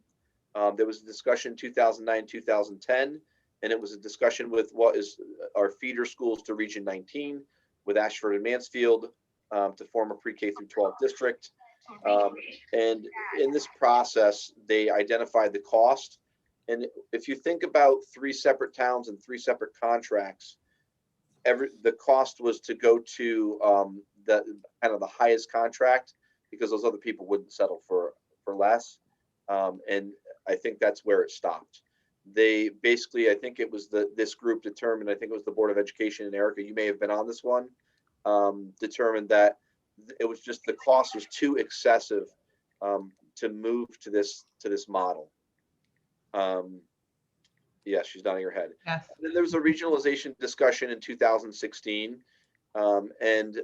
There was a discussion 2009, 2010, and it was a discussion with what is our feeder schools to Region 19 with Ashford and Mansfield to form a pre-K through 12 district. And in this process, they identified the cost. And if you think about 3 separate towns and 3 separate contracts, the cost was to go to the kind of the highest contract because those other people wouldn't settle for less. And I think that's where it stopped. They basically, I think it was this group determined, I think it was the Board of Education, and Erica, you may have been on this one, determined that it was just the cost was too excessive to move to this model. Yeah, she's nodding her head. Yes. Then there was a regionalization discussion in 2016. And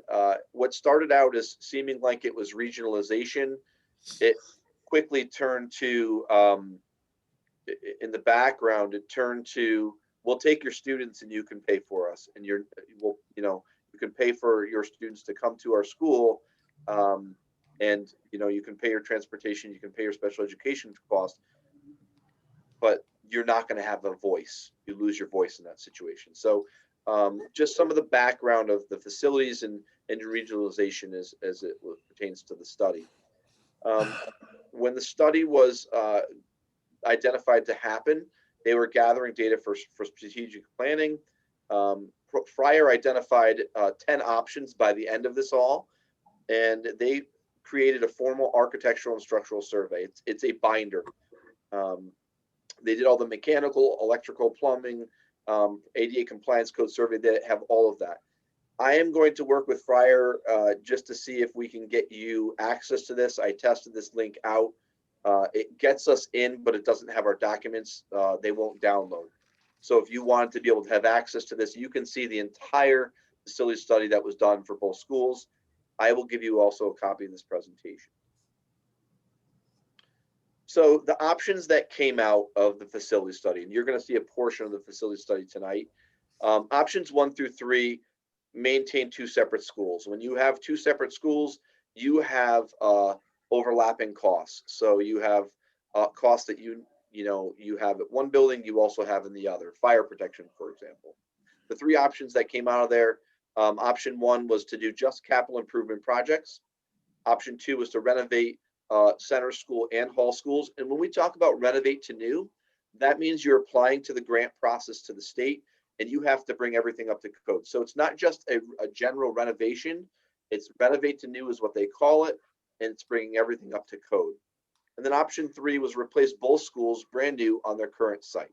what started out as seeming like it was regionalization, it quickly turned to, in the background, it turned to, we'll take your students and you can pay for us. And you can pay for your students to come to our school. And, you can pay your transportation, you can pay your special education cost, but you're not going to have a voice. You lose your voice in that situation. So just some of the background of the facilities and regionalization as it pertains to the study. When the study was identified to happen, they were gathering data for strategic planning. Friar identified 10 options by the end of this all, and they created a formal architectural and structural survey. It's a binder. They did all the mechanical, electrical, plumbing, ADA compliance code survey that have all of that. I am going to work with Friar just to see if we can get you access to this. I tested this link out. It gets us in, but it doesn't have our documents. They won't download. So if you wanted to be able to have access to this, you can see the entire facility study that was done for both schools. I will give you also a copy of this presentation. So the options that came out of the facility study, and you're going to see a portion of the facility study tonight, Options 1 through 3 maintain 2 separate schools. When you have 2 separate schools, you have overlapping costs. So you have costs that you have at one building, you also have in the other. Fire protection, for example. The 3 options that came out of there, option 1 was to do just capital improvement projects. Option 2 was to renovate center school and hall schools. And when we talk about renovate to new, that means you're applying to the grant process to the state, and you have to bring everything up to code. So it's not just a general renovation. It's renovate to new is what they call it, and it's bringing everything up to code. And then option 3 was replace both schools brand new on their current site.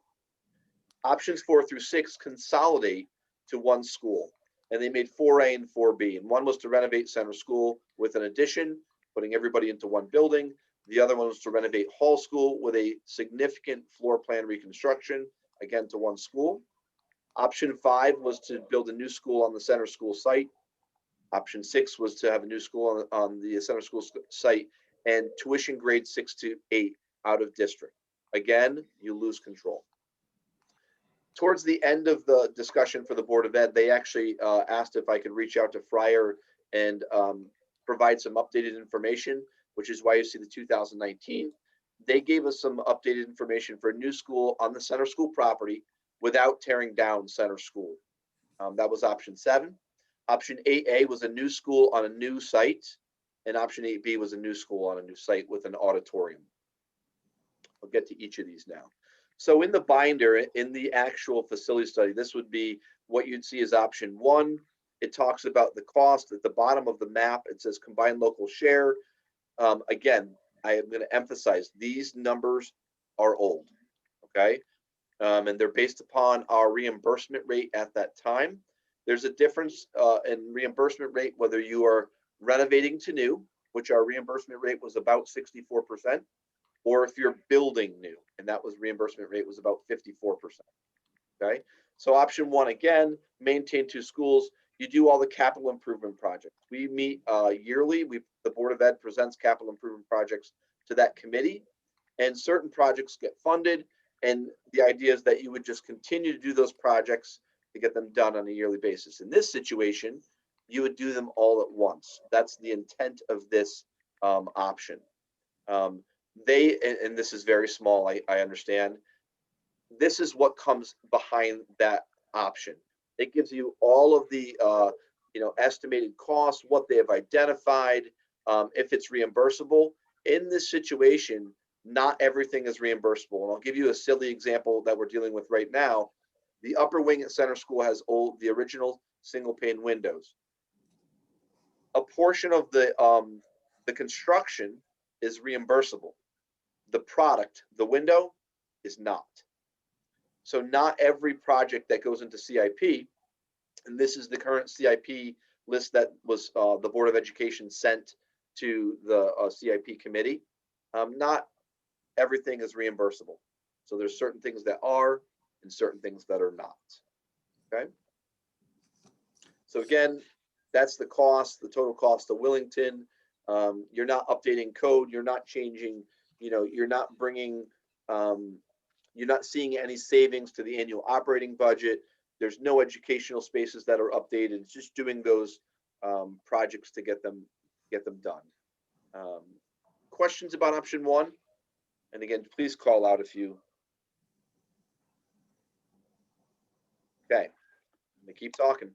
Options 4 through 6 consolidate to one school, and they made 4A and 4B. And one was to renovate center school with an addition, putting everybody into one building. The other one was to renovate hall school with a significant floor plan reconstruction, again to one school. Option 5 was to build a new school on the center school site. Option 6 was to have a new school on the center school site and tuition grades 6 to 8 out of district. Again, you lose control. Towards the end of the discussion for the Board of Ed, they actually asked if I could reach out to Friar and provide some updated information, which is why you see the 2019. They gave us some updated information for a new school on the center school property without tearing down center school. That was option 7. Option 8A was a new school on a new site, and option 8B was a new school on a new site with an auditorium. I'll get to each of these now. So in the binder, in the actual facility study, this would be what you'd see as option 1. It talks about the cost. At the bottom of the map, it says combined local share. Again, I am going to emphasize these numbers are old, okay? And they're based upon our reimbursement rate at that time. There's a difference in reimbursement rate whether you are renovating to new, which our reimbursement rate was about 64%, or if you're building new, and that was reimbursement rate was about 54%. Okay, so option 1 again, maintain 2 schools. You do all the capital improvement projects. We meet yearly. The Board of Ed presents capital improvement projects to that committee, and certain projects get funded. And the idea is that you would just continue to do those projects to get them done on a yearly basis. In this situation, you would do them all at once. That's the intent of this option. And this is very small, I understand. This is what comes behind that option. It gives you all of the estimated costs, what they have identified, if it's reimbursable. In this situation, not everything is reimbursable. And I'll give you a silly example that we're dealing with right now. The upper wing at center school has the original single pane windows. A portion of the construction is reimbursable. The product, the window, is not. So not every project that goes into CIP, and this is the current CIP list that was the Board of Education sent to the CIP committee, not everything is reimbursable. So there's certain things that are and certain things that are not. Okay. So again, that's the cost, the total cost to Willington. You're not updating code. You're not changing, you're not bringing, you're not seeing any savings to the annual operating budget. There's no educational spaces that are updated. It's just doing those projects to get them done. Questions about option 1? And again, please call out if you. Okay, I'm gonna keep talking.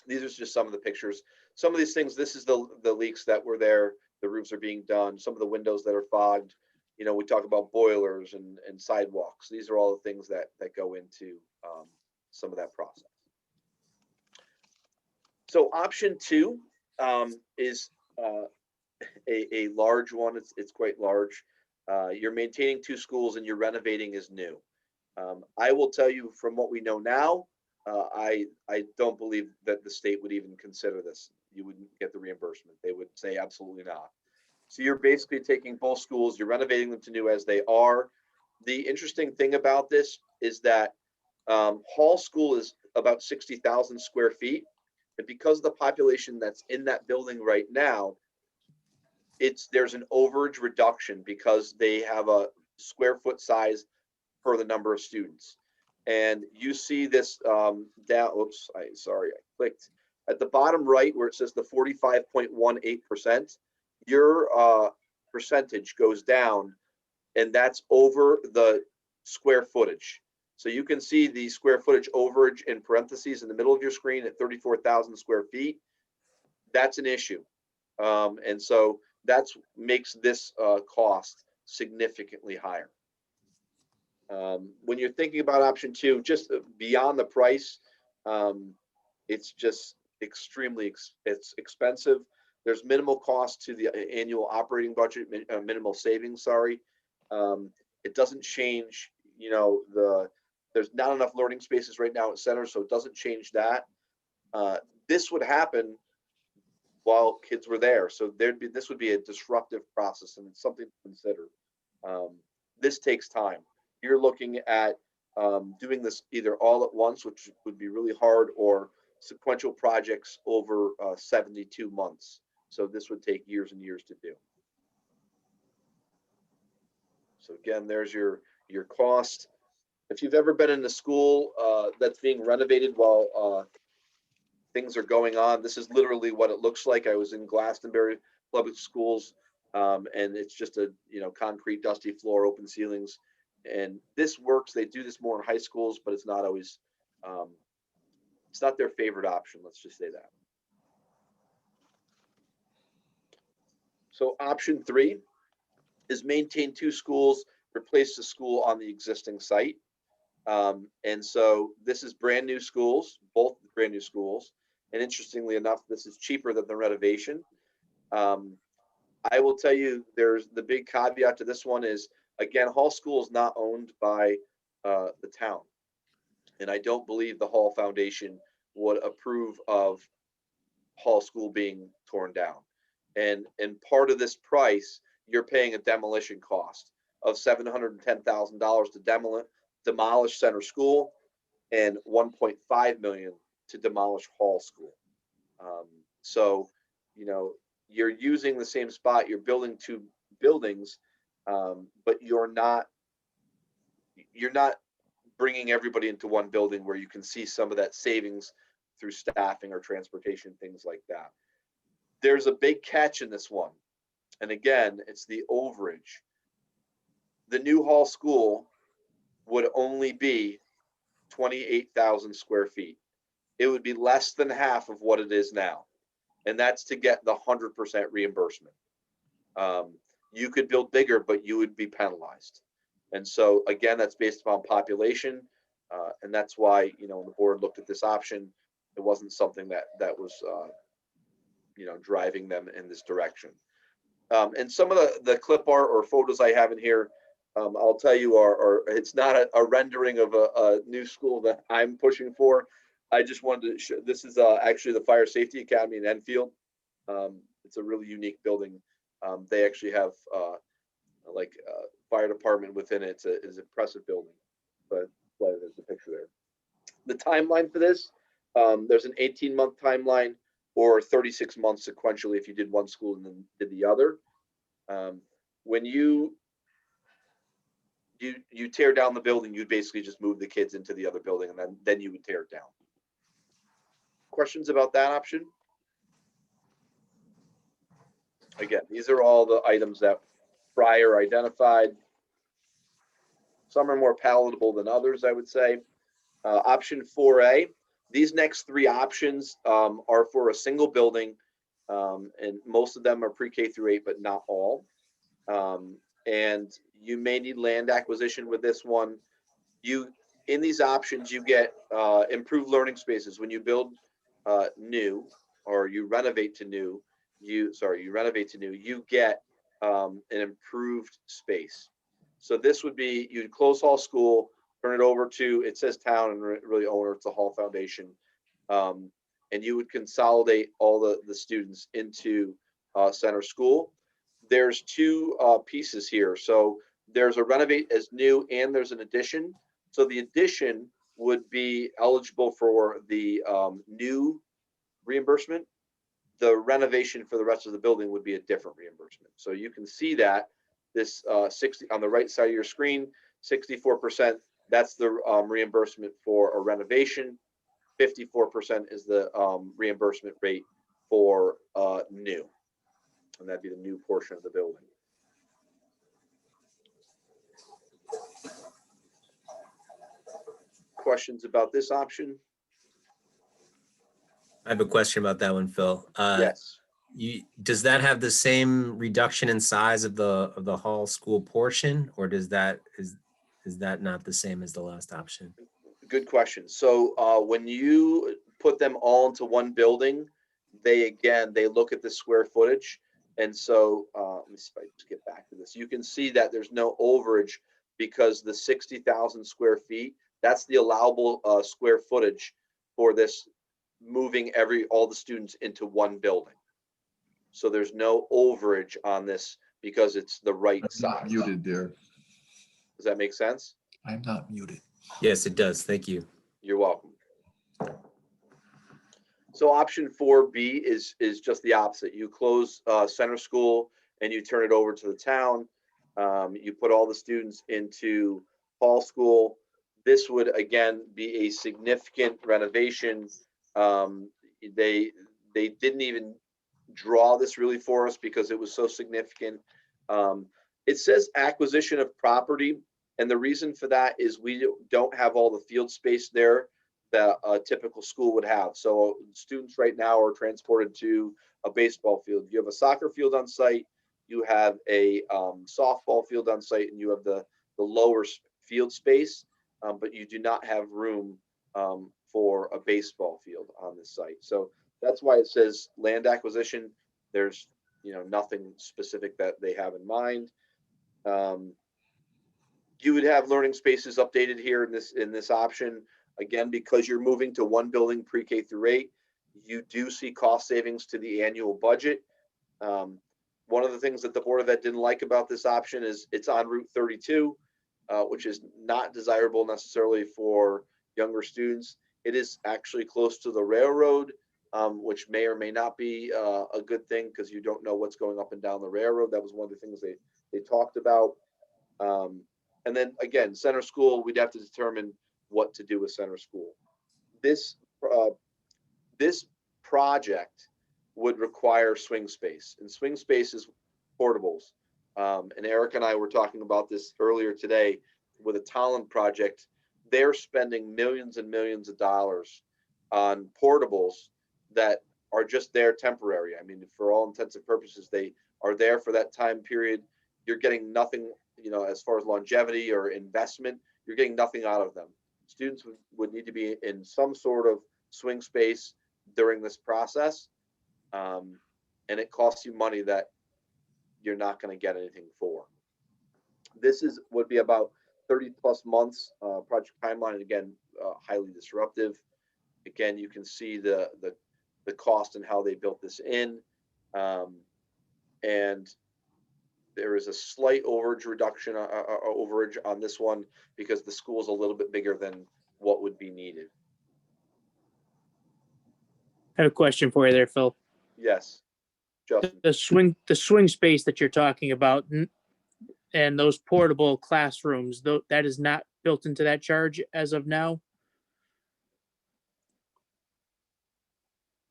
These are just some of the pictures. Some of these things, this is the leaks that were there. The roofs are being done. Some of the windows that are fogged. We talk about boilers and sidewalks. These are all the things that go into some of that process. So option 2 is a large one. It's quite large. You're maintaining 2 schools and you're renovating is new. I will tell you from what we know now, I don't believe that the state would even consider this. You wouldn't get the reimbursement. They would say absolutely not. So you're basically taking both schools, you're renovating them to new as they are. The interesting thing about this is that Hall School is about 60,000 square feet. And because of the population that's in that building right now, there's an overage reduction because they have a square foot size per the number of students. And you see this down, oops, sorry, I clicked. At the bottom right where it says the 45.18%, your percentage goes down, and that's over the square footage. So you can see the square footage overage in parentheses in the middle of your screen at 34,000 square feet. That's an issue. And so that's makes this cost significantly higher. When you're thinking about option 2, just beyond the price, it's just extremely it's expensive. There's minimal cost to the annual operating budget, minimal savings, sorry. It doesn't change, you know, there's not enough learning spaces right now at center, so it doesn't change that. This would happen while kids were there, so this would be a disruptive process, and it's something to consider. This takes time. You're looking at doing this either all at once, which would be really hard, or sequential projects over 72 months. So this would take years and years to do. So again, there's your cost. If you've ever been in a school that's being renovated while things are going on, this is literally what it looks like. I was in Glastonbury Public Schools, and it's just a concrete, dusty floor, open ceilings. And this works. They do this more in high schools, but it's not always, it's not their favorite option. Let's just say that. So option 3 is maintain 2 schools, replace the school on the existing site. And so this is brand new schools, both brand new schools. And interestingly enough, this is cheaper than the renovation. I will tell you, there's the big caveat to this one is, again, Hall School is not owned by the town. And I don't believe the Hall Foundation would approve of Hall School being torn down. And part of this price, you're paying a demolition cost of $710,000 to demolish Center School, and $1.5 million to demolish Hall School. So, you're using the same spot, you're building 2 buildings, but you're not bringing everybody into one building where you can see some of that savings through staffing or transportation, things like that. There's a big catch in this one. And again, it's the overage. The new Hall School would only be 28,000 square feet. It would be less than half of what it is now. And that's to get the 100% reimbursement. You could build bigger, but you would be penalized. And so again, that's based upon population. And that's why, when the board looked at this option, it wasn't something that was, driving them in this direction. And some of the clip art or photos I have in here, I'll tell you, it's not a rendering of a new school that I'm pushing for. I just wanted to show, this is actually the Fire Safety Academy in Enfield. It's a really unique building. They actually have fire department within it. It's an impressive building, but there's a picture there. The timeline for this, there's an 18-month timeline or 36 months sequentially if you did one school and then did the other. When you tear down the building, you'd basically just move the kids into the other building, and then you would tear it down. Questions about that option? Again, these are all the items that Friar identified. Some are more palatable than others, I would say. Option 4A, these next 3 options are for a single building, and most of them are pre-K through 8, but not all. And you may need land acquisition with this one. In these options, you get improved learning spaces. When you build new, or you renovate to new, you get an improved space. So this would be, you'd close Hall School, turn it over to, it says town and really owner, it's the Hall Foundation. And you would consolidate all the students into Center School. There's 2 pieces here. So there's a renovate as new and there's an addition. So the addition would be eligible for the new reimbursement. The renovation for the rest of the building would be a different reimbursement. So you can see that this 60 on the right side of your screen, 64% That's the reimbursement for a renovation. 54% is the reimbursement rate for new, and that'd be the new portion of the building. Questions about this option? I have a question about that one, Phil. Yes. Does that have the same reduction in size of the hall school portion, or is that not the same as the last option? Good question. So when you put them all into one building, they look at the square footage. And so let me see if I just get back to this. You can see that there's no overage because the 60,000 square feet, that's the allowable square footage for this moving all the students into one building. So there's no overage on this because it's the right size. Muted, dear. Does that make sense? I'm not muted. Yes, it does. Thank you. You're welcome. So option 4B is just the opposite. You close center school and you turn it over to the town. You put all the students into hall school. This would again be a significant renovation. They didn't even draw this really for us because it was so significant. It says acquisition of property, and the reason for that is we don't have all the field space there that a typical school would have. So students right now are transported to a baseball field. You have a soccer field on site, you have a softball field on site, and you have the lower field space, but you do not have room for a baseball field on this site. So that's why it says land acquisition. There's nothing specific that they have in mind. You would have learning spaces updated here in this option. Again, because you're moving to one building pre-K through 8, you do see cost savings to the annual budget. One of the things that the Board of Ed didn't like about this option is it's on Route 32, which is not desirable necessarily for younger students. It is actually close to the railroad, which may or may not be a good thing because you don't know what's going up and down the railroad. That was one of the things they talked about. And then again, center school, we'd have to determine what to do with center school. This project would require swing space, and swing space is portables. And Eric and I were talking about this earlier today with a Talent project. They're spending millions and millions of dollars on portables that are just there temporary. I mean, for all intents and purposes, they are there for that time period. You're getting nothing, as far as longevity or investment, you're getting nothing out of them. Students would need to be in some sort of swing space during this process. And it costs you money that you're not going to get anything for. This would be about 30 plus months project timeline. And again, highly disruptive. Again, you can see the cost and how they built this in. And there is a slight overage reduction, overage on this one because the school is a little bit bigger than what would be needed. I have a question for you there, Phil. Yes, Justin. The swing space that you're talking about and those portable classrooms, that is not built into that charge as of now?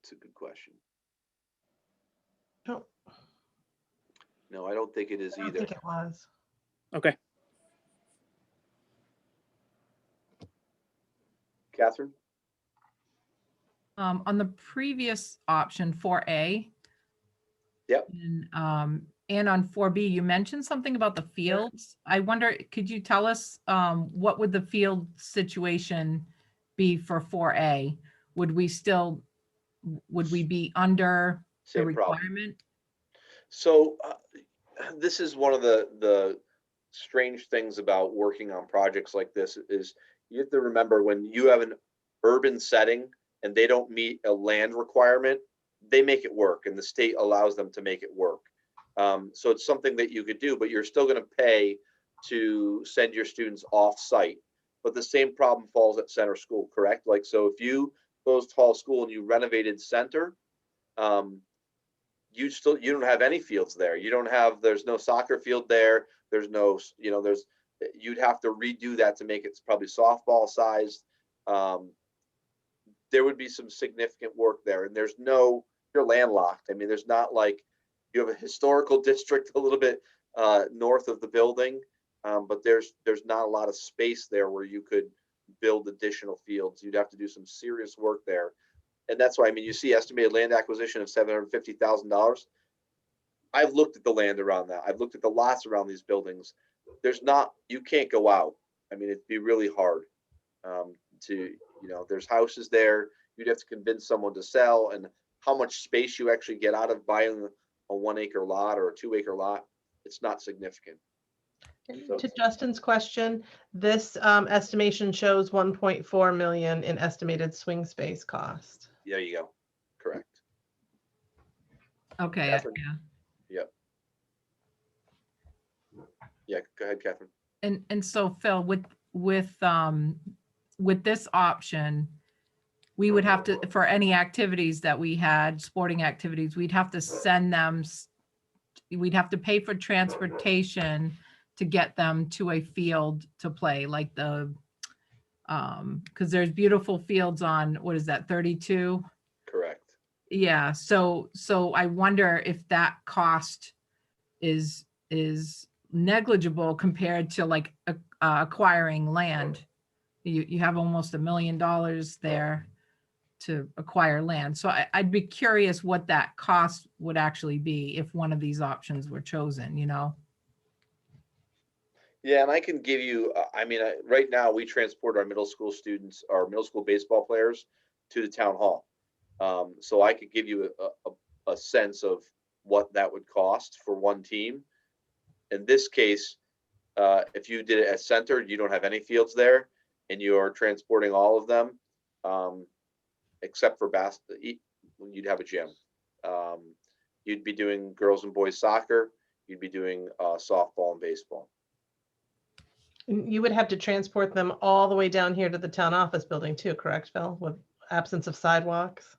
It's a good question. No, No, I don't think it is I don't either. think it was. Okay. Catherine? On the previous option 4A. Yep. And on 4B, you mentioned something about the fields. I wonder, could you tell us what would the field situation be for 4A? Would we be under the requirement? So this is one of the strange things about working on projects like this is you have to remember when you have an urban setting and they don't meet a land requirement, they make it work and the state allows them to make it work. So it's something that you could do, but you're still going to pay to send your students off site. But the same problem falls at center school, correct? Like, so if you closed hall school and you renovated center, you don't have any fields there. There's no soccer field there. There's no, you'd have to redo that to make it probably softball sized. There would be some significant work there, and you're landlocked. I mean, there's not like you have a historical district a little bit north of the building, but there's not a lot of space there where you could build additional fields. You'd have to do some serious work there. And that's why, I mean, you see estimated land acquisition of $750,000. I've looked at the land around that. I've looked at the lots around these buildings. You can't go out. I mean, it'd be really hard there's houses there. You'd have to convince someone to sell, and how much space you actually get out of buying a 1 acre lot or a 2 acre lot, it's not significant. So, To Justin's question, this estimation shows 1.4 million in estimated swing space cost. there you go. Correct. Okay. Catherine? Yeah. Yep. Yeah, go ahead, Catherine. And so Phil, with this option, we would have to, for any activities that we had, sporting activities, we'd have to send them, we'd have to pay for transportation to get them to a field to play, like because there's beautiful fields on, what is that, 32? Correct. Yeah, so I wonder if that cost is negligible compared to like acquiring land. You have almost $1 million there to acquire land. So I'd be curious what that cost would actually be if one of these options were chosen, Yeah, and I can give you, right now we transport our middle school students, our middle school baseball players to the town hall. So I could give you a sense of what that would cost for one team. In this case, if you did it at center, you don't have any fields there, and you're transporting all of them, except for you'd have a gym. You'd be doing girls and boys soccer. You'd be doing softball and baseball. You would have to transport them all the way down here to the town office building too, correct, Phil, with absence of sidewalks?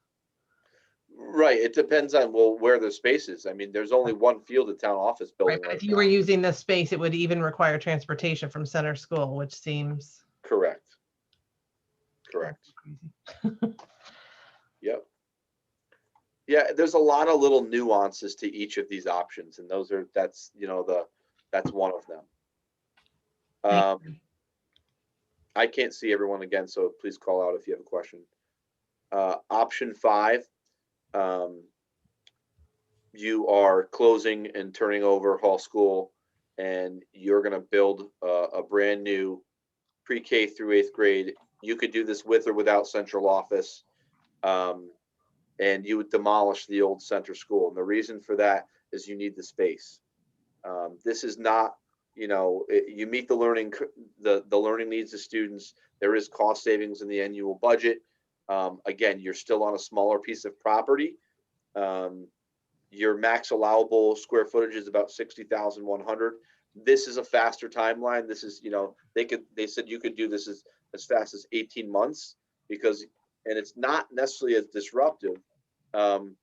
Right. It depends on, where the space is. I mean, there's only one field at town office building Right, but right if you now. were using this space, it would even require transportation from center school, which seems Correct. Correct. crazy. Yep. Yeah, there's a lot of little nuances to each of these options, and that's one of them. I can't see everyone again, so please call out if you have a question. Option 5, you are closing and turning over Hall School, and you're going to build a brand new pre-K through 8th grade. You could do this with or without central office, and you would demolish the old center school. And the reason for that is you need the space. This is not, you meet the learning needs of students. There is cost savings in the annual budget. Again, you're still on a smaller piece of property. Your max allowable square footage is about 60,100. This is a faster timeline. This is, they said you could do this as fast as 18 months and it's not necessarily as disruptive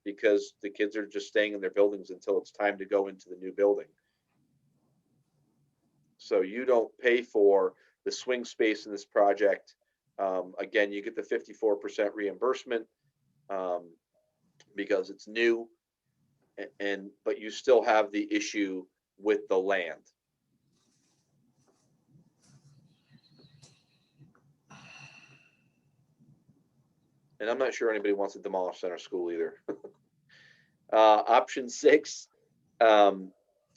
because the kids are just staying in their buildings until it's time to go into the new building. So you don't pay for the swing space in this project. Again, you get the 54% reimbursement because it's new, but you still have the issue with the land. And I'm not sure anybody wants to demolish center school either. Option 6,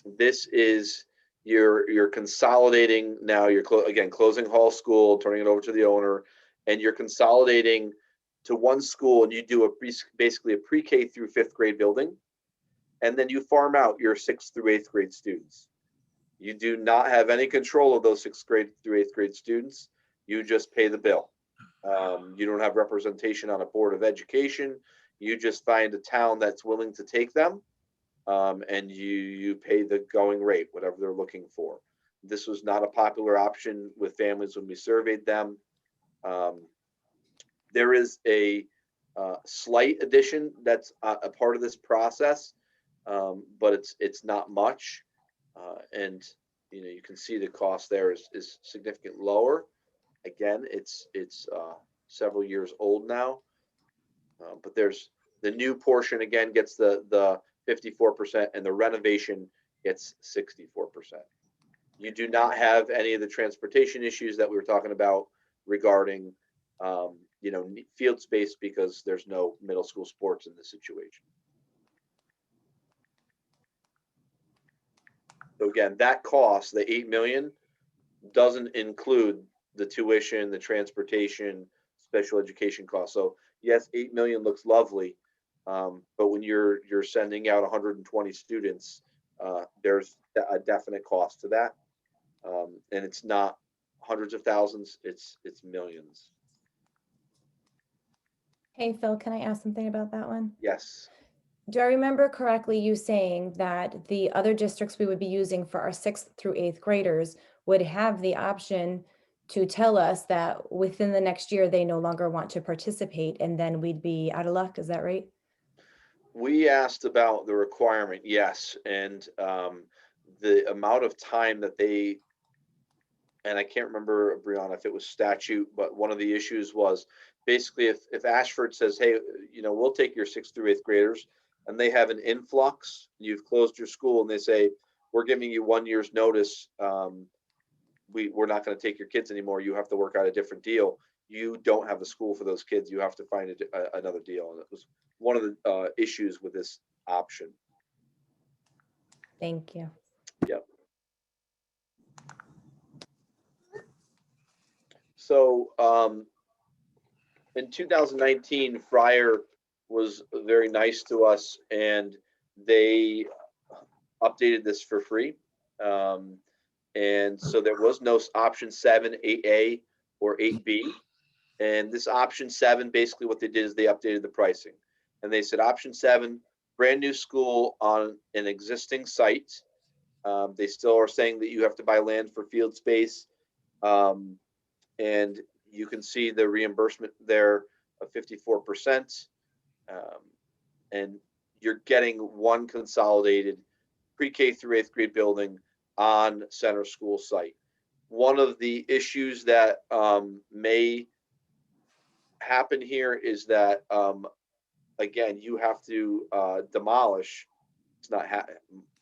this is you're consolidating now. You're closing Hall School, turning it over to the owner, and you're consolidating to one school, and you do basically a pre-K through 5th grade building, and then you farm out your 6th through 8th grade students. You do not have any control of those 6th grade through 8th grade students. You just pay the bill. You don't have representation on a board of education. You just find a town that's willing to take them, and you pay the going rate, whatever they're looking for. This was not a popular option with families when we surveyed them. There is a slight addition that's a part of this process, but it's not much. And you can see the cost there is significantly lower. Again, it's several years old now, but there's the new portion again gets the 54%, and the renovation gets 64%. You do not have any of the transportation issues that we were talking about regarding field space, because there's no middle school sports in this situation. So again, that cost, the 8 million, doesn't include the tuition, the transportation, special education costs. So yes, 8 million looks lovely, but when you're sending out 120 students, there's a definite cost to that, and it's not hundreds of thousands, it's millions. Hey, Phil, can I ask something about that one? Yes. Do I remember correctly you saying that the other districts we would be using for our 6th through 8th graders would have the option to tell us that within the next year they no longer want to participate, and then we'd be out of luck? Is that right? We asked about the requirement, yes, and the amount of time that they, and I can't remember, Brianna, if it was statute, but one of the issues was basically if Ashford says, hey, we'll take your 6th through 8th graders, and they have an influx, you've closed your school, and they say, we're giving you 1 year's notice, we're not going to take your kids anymore, you have to work out a different deal. You don't have a school for those kids, you have to find another deal. And it was one of the issues with this option. Thank you. Yep. So in 2019, Friar was very nice to us, and they updated this for free. And so there was no option 7, 8A or 8B. And this option 7, basically what they did is they updated the pricing. And they said option 7, brand new school on an existing site. They still are saying that you have to buy land for field space. And you can see the reimbursement there of 54%. And you're getting one consolidated pre-K through 8th grade building on center school site. One of the issues that may happen here is that, again, you have to demolish, it's not,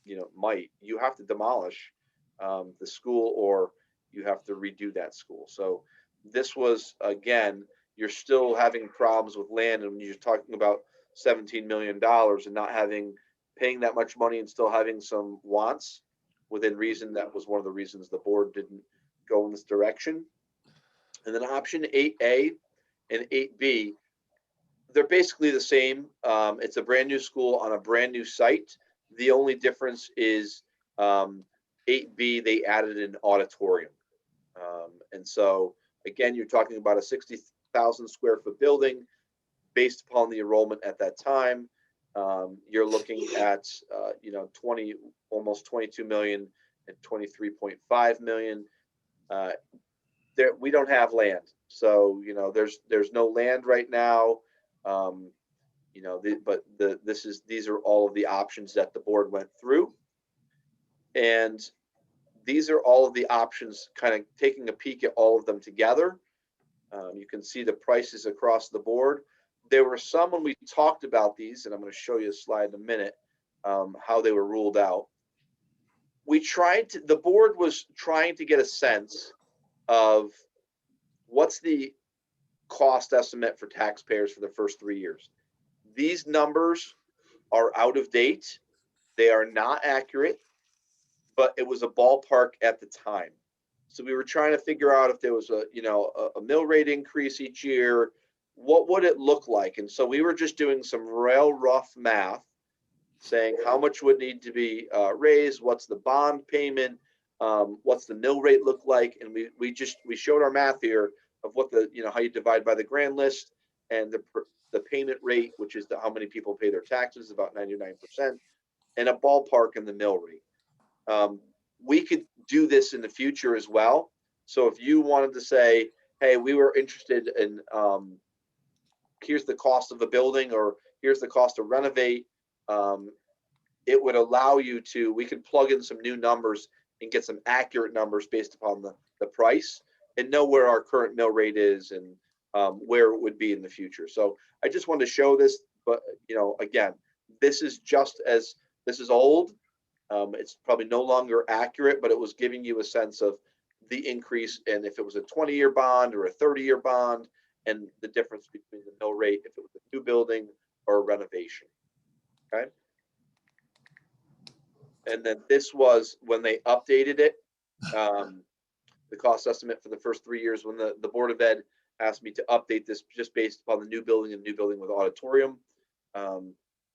you have to demolish the school, or you have to redo that school. So this was, again, you're still having problems with land, and when you're talking about $17 million and not paying that much money and still having some wants within reason, that was one of the reasons the board didn't go in this direction. And then option 8A and 8B, they're basically the same. It's a brand new school on a brand new site. The only difference is 8B, they added an auditorium. And so again, you're talking about a 60,000 square foot building based upon the enrollment at that time. You're looking at, almost 22 million and 23.5 million. We don't have land. So, there's no land right now. These are all of the options that the board went through. And these are all of the options, kind of taking a peek at all of them together. You can see the prices across the board. There were some when we talked about these, and I'm going to show you a slide in a minute, how they were ruled out. The board was trying to get a sense of what's the cost estimate for taxpayers for the first 3 years. These numbers are out of date. They are not accurate, but it was a ballpark at the time. So we were trying to figure out if there was a mill rate increase each year, what would it look like? And so we were just doing some real rough math, saying how much would need to be raised, what's the bond payment, what's the mill rate look like, and we showed our math here of what how you divide by the grand list, and the payment rate, which is how many people pay their taxes, about 99%, and a ballpark in the mill rate. We could do this in the future as well. So if you wanted to say, hey, we were interested in, here's the cost of a building, or here's the cost to renovate, it would allow you to, we could plug in some new numbers and get some accurate numbers based upon the price and know where our current mill rate is and where it would be in the future. So I just wanted to show this, but again, this is old. It's probably no longer accurate, but it was giving you a sense of the increase, and if it was a 20-year bond or a 30-year bond, and the difference between the mill rate if it was a new building or a renovation. Okay. And then this was when they updated it, the cost estimate for the first 3 years, when the Board of Ed asked me to update this just based upon the new building and new building with auditorium.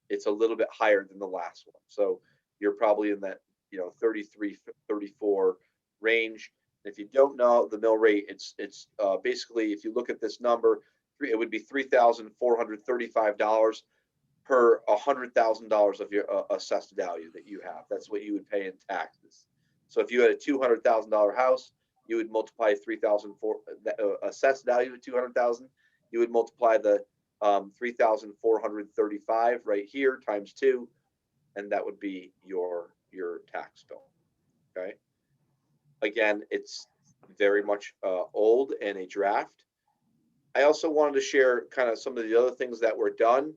It's a little bit higher than the last one. So you're probably in that 33, 34 range. If you don't know the mill rate, it's basically, if you look at this number, it would be $3,435 per $100,000 of your assessed value that you have. That's what you would pay in taxes. So if you had a $200,000 house, you would multiply 3,004 assessed value of 200,000. You would multiply the 3,435 right here times 2, and that would be your tax bill. Okay. Again, it's very much old and a draft. I also wanted to share kind of some of the other things that were done,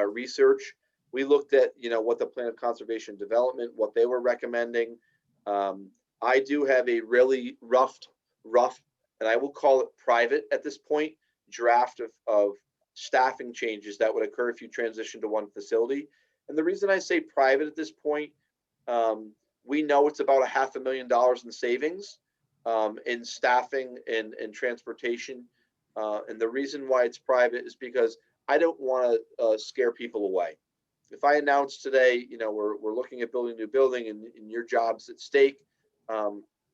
research. We looked at, what the Plan of Conservation Development, what they were recommending. I do have a really rough, and I will call it private at this point, draft of staffing changes that would occur if you transition to one facility. And the reason I say private at this point, we know it's about $500,000 in savings in staffing and transportation. And the reason why it's private is because I don't want to scare people away. If I announce today, we're looking at building a new building and your job's at stake,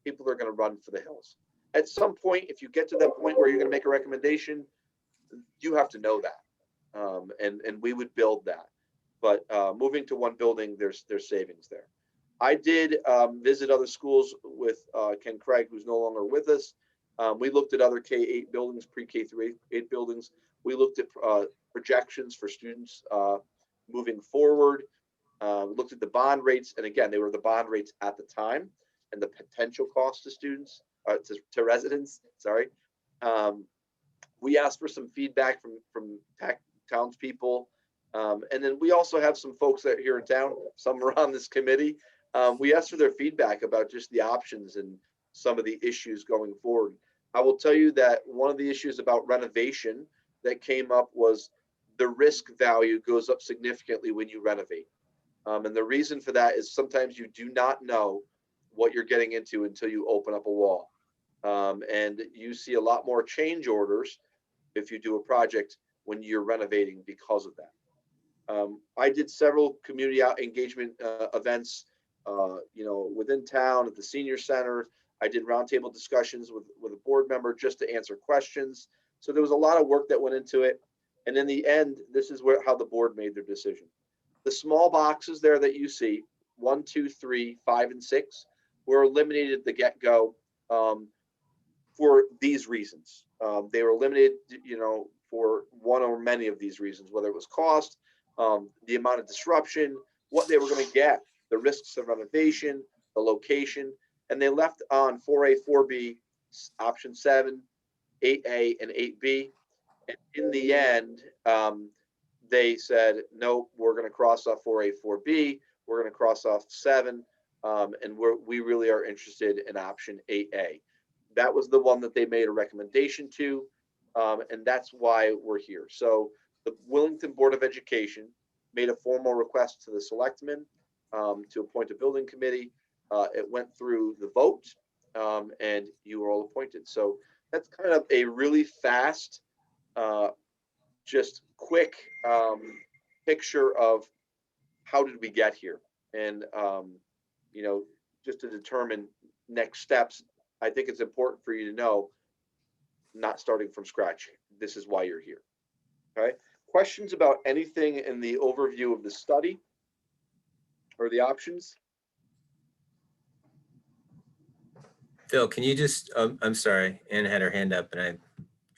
people are going to run for the hills. At some point, if you get to that point where you're going to make a recommendation, you have to know that. And we would build that. But moving to one building, there's savings there. I did visit other schools with Ken Craig, who's no longer with us. We looked at other K-8 buildings, pre-K through 8 buildings. We looked at projections for students moving forward. Looked at the bond rates, and again, they were the bond rates at the time and the potential cost to students, to residents. Sorry. We asked for some feedback from townspeople, and then we also have some folks that are here in town. Some are on this committee. We asked for their feedback about just the options and some of the issues going forward. I will tell you that one of the issues about renovation that came up was the risk value goes up significantly when you renovate. And the reason for that is sometimes you do not know what you're getting into until you open up a wall. And you see a lot more change orders if you do a project when you're renovating because of that. I did several community engagement events, within town at the senior center. I did roundtable discussions with a board member just to answer questions. So there was a lot of work that went into it. And in the end, this is how the board made their decision. The small boxes there that you see, 1, 2, 3, 5, and 6, were eliminated at the get-go for these reasons. They were eliminated, for one or many of these reasons, whether it was cost, the amount of disruption, what they were going to get, the risks of renovation, the location, and they left on 4A, 4B, option 7, 8A, and 8B. And in the end, they said, no, we're going to cross off 4A, 4B. We're going to cross off 7, and we really are interested in option 8A. That was the one that they made a recommendation to, and that's why we're here. So the Willington Board of Education made a formal request to the selectmen to appoint a building committee. It went through the vote, and you were all appointed. So that's kind of a really fast, just quick picture of how did we get here, and just to determine next steps. I think it's important for you to know, not starting from scratch. This is why you're here. Okay. Questions about anything in the overview of the study or the options? Phil, can you just, I'm sorry, Ann had her hand up and I. No,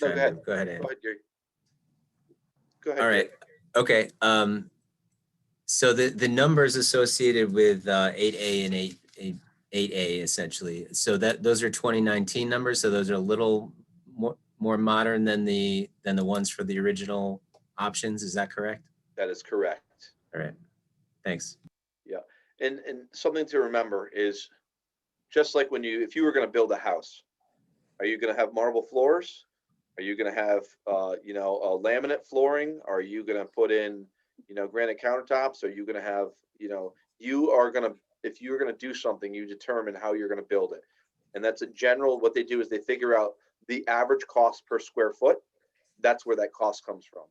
go ahead. Go ahead, Ann. Go ahead, Gary. Go ahead. All right. Okay. So the numbers associated with 8A and 8A essentially. So that those are 2019 numbers. So those are a little more modern than the ones for the original options. Is that correct? That is correct. All right. Thanks. Yeah. And something to remember is just like if you were going to build a house, are you going to have marble floors? Are you going to have, you know, a laminate flooring? Are you going to put in, you know, granite countertops? Are you going to have, you know, if you're going to do something, you determine how you're going to build it. And that's a general, what they do is they figure out the average cost per square foot. That's where that cost comes from.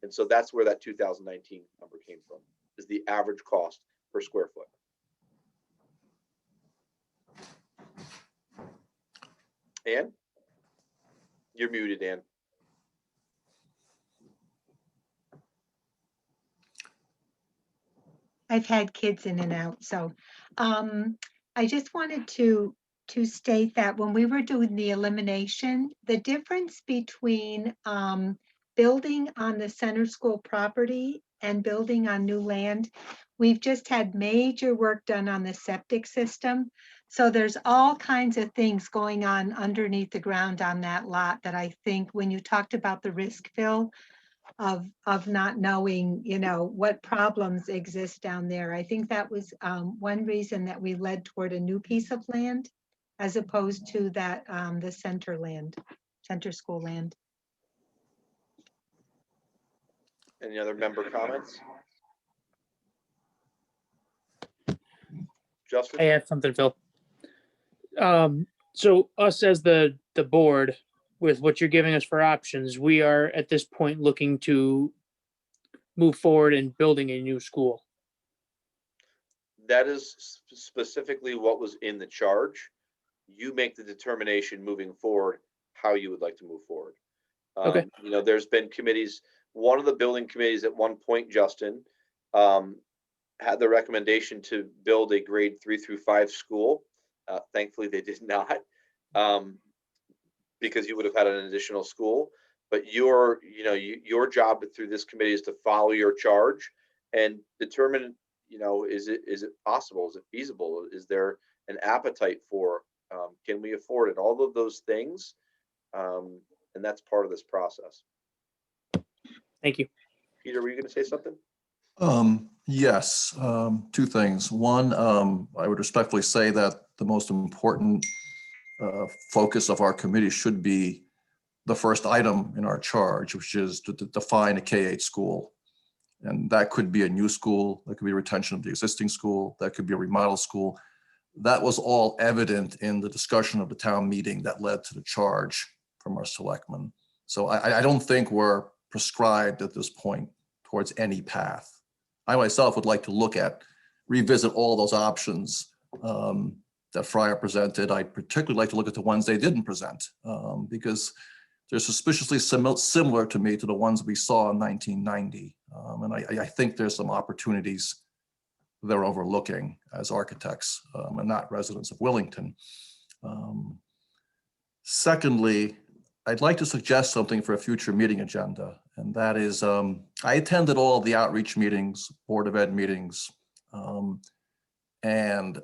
And so that's where that 2019 number came from, is the average cost per square foot. Ann? You're muted, Ann. I've had kids in and out, so I just wanted to state that when we were doing the elimination, the difference between building on the center school property and building on new land, we've just had major work done on the septic system. So there's all kinds of things going on underneath the ground on that lot that I think when you talked about the risk, Phil, of not knowing, you know, what problems exist down there. I think that was one reason that we led toward a new piece of land as opposed to that the center school land. Any other member comments? Justin? I have something, Phil. So us as the board, with what you're giving us for options, we are at this point looking to move forward in building a new school. That is specifically what was in the charge. You make the determination moving forward how you would like to move forward. Okay. You know, there's been committees. One of the building committees at one point, Justin, had the recommendation to build a grade 3 through 5 school. Thankfully, they did not, because you would have had an additional school. But your job through this committee is to follow your charge and determine, you know, is it possible? Is it feasible? Is there an appetite for? Can we afford it? All of those things, and that's part of this process. Thank you. Peter, were you going to say something? Yes, two things. One, I would respectfully say that the most important focus of our committee should be the first item in our charge, which is to define a K-8 school. And that could be a new school, that could be a retention of the existing school, that could be a remodel school. That was all evident in the discussion of the town meeting that led to the charge from our selectmen. So I don't think we're prescribed at this point towards any path. I myself would like to revisit all those options that Friar presented. I'd particularly like to look at the ones they didn't present, because they're suspiciously similar to me to the ones we saw in 1990. And I think there's some opportunities they're overlooking as architects and not residents of Willington. Secondly, I'd like to suggest something for a future meeting agenda, and that is I attended all of the outreach meetings, Board of Ed meetings, and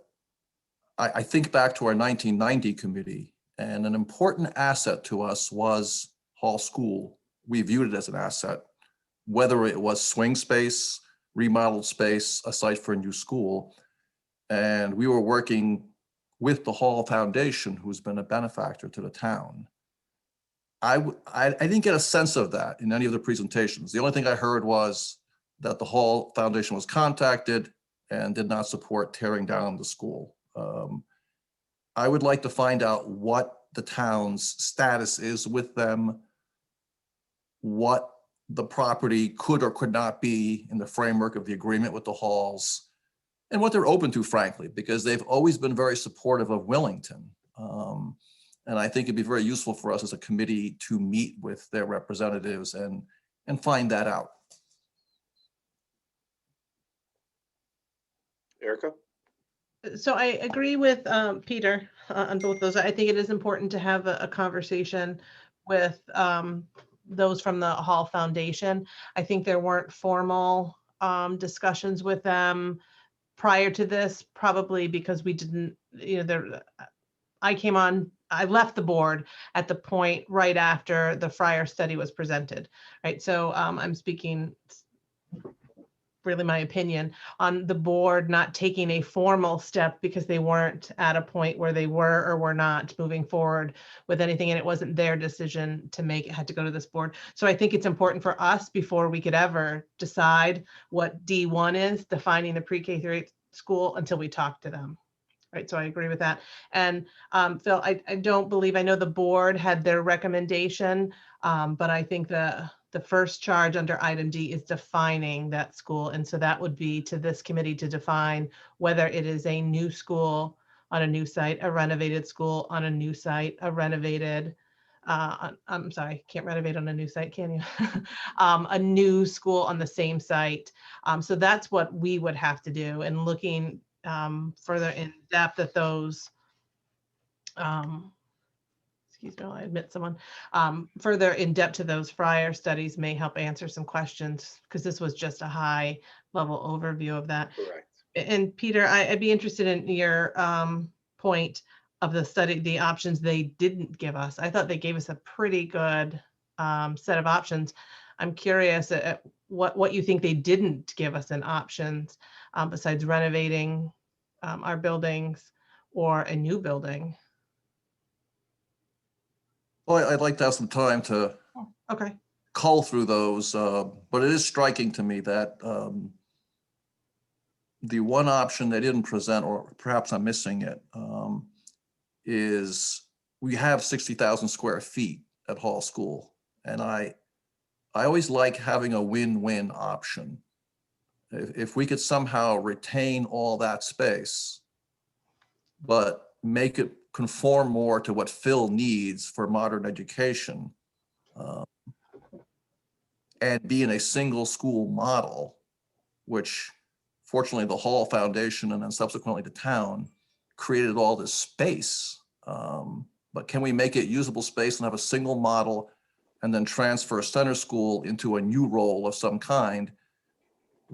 I think back to our 1990 committee, and an important asset to us was Hall School. We viewed it as an asset, whether it was swing space, remodeled space, a site for a new school. And we were working with the Hall Foundation, who's been a benefactor to the town. I didn't get a sense of that in any of the presentations. The only thing I heard was that the Hall Foundation was contacted and did not support tearing down the school. I would like to find out what the town's status is with them, what the property could or could not be in the framework of the agreement with the Halls, and what they're open to, frankly, because they've always been very supportive of Willington. And I think it'd be very useful for us as a committee to meet with their representatives and find that out. Erica? So I agree with Peter on both those. I think it is important to have a conversation with those from the Hall Foundation. I think there weren't formal discussions with them prior to this, probably because we didn't, I left the board at the point right after the Friar study was presented, right? So I'm speaking really my opinion on the board not taking a formal step because they weren't at a point where they were or were not moving forward with anything, and it wasn't their decision to make. It had to go to this board. So I think it's important for us, before we could ever decide what D1 is, defining the pre-K through 8 school, until we talk to them. Right, so I agree with that. And Phil, I don't believe, I know the board had their recommendation, but I think the first charge under item D is defining that school. And so that would be to this committee to define whether it is a new school on a new site, a renovated school on a new site, a renovated, I'm sorry, can't renovate on a new site, can you? A new school on the same site. So that's what we would have to do, and looking further in depth at those, excuse me, I admit someone, further in depth to those Friar studies may help answer some questions, because this was just a high level overview of that. Correct. And Peter, I'd be interested in your point of the study, the options they didn't give us. I thought they gave us a pretty good set of options. I'm curious at what you think they didn't give us in options, besides renovating our buildings or a new building. Well, I'd like to have some time to Okay. cull through those, but it is striking to me that the one option they didn't present, or perhaps I'm missing it, is we have 60,000 square feet at Hall School. And I always like having a win-win option. If we could somehow retain all that space, but make it conform more to what Phil needs for modern education, and be in a single school model, which fortunately the Hall Foundation and then subsequently the town created all this space. But can we make it usable space and have a single model, and then transfer center school into a new role of some kind?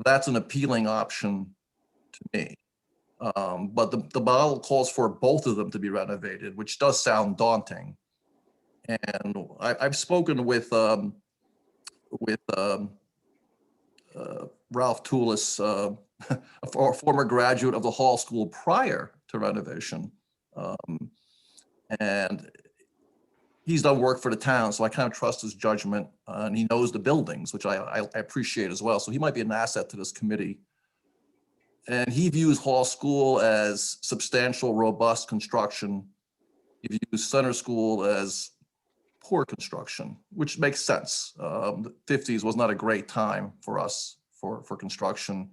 That's an appealing option to me. But the model calls for both of them to be renovated, which does sound daunting. And I've spoken with Ralph Toulis, a former graduate of the Hall School prior to renovation. And he's done work for the town, so I kind of trust his judgment, and he knows the buildings, which I appreciate as well. So he might be an asset to this committee. And he views Hall School as substantial, robust construction. He views Center School as poor construction, which makes sense. The 50s was not a great time for us for construction,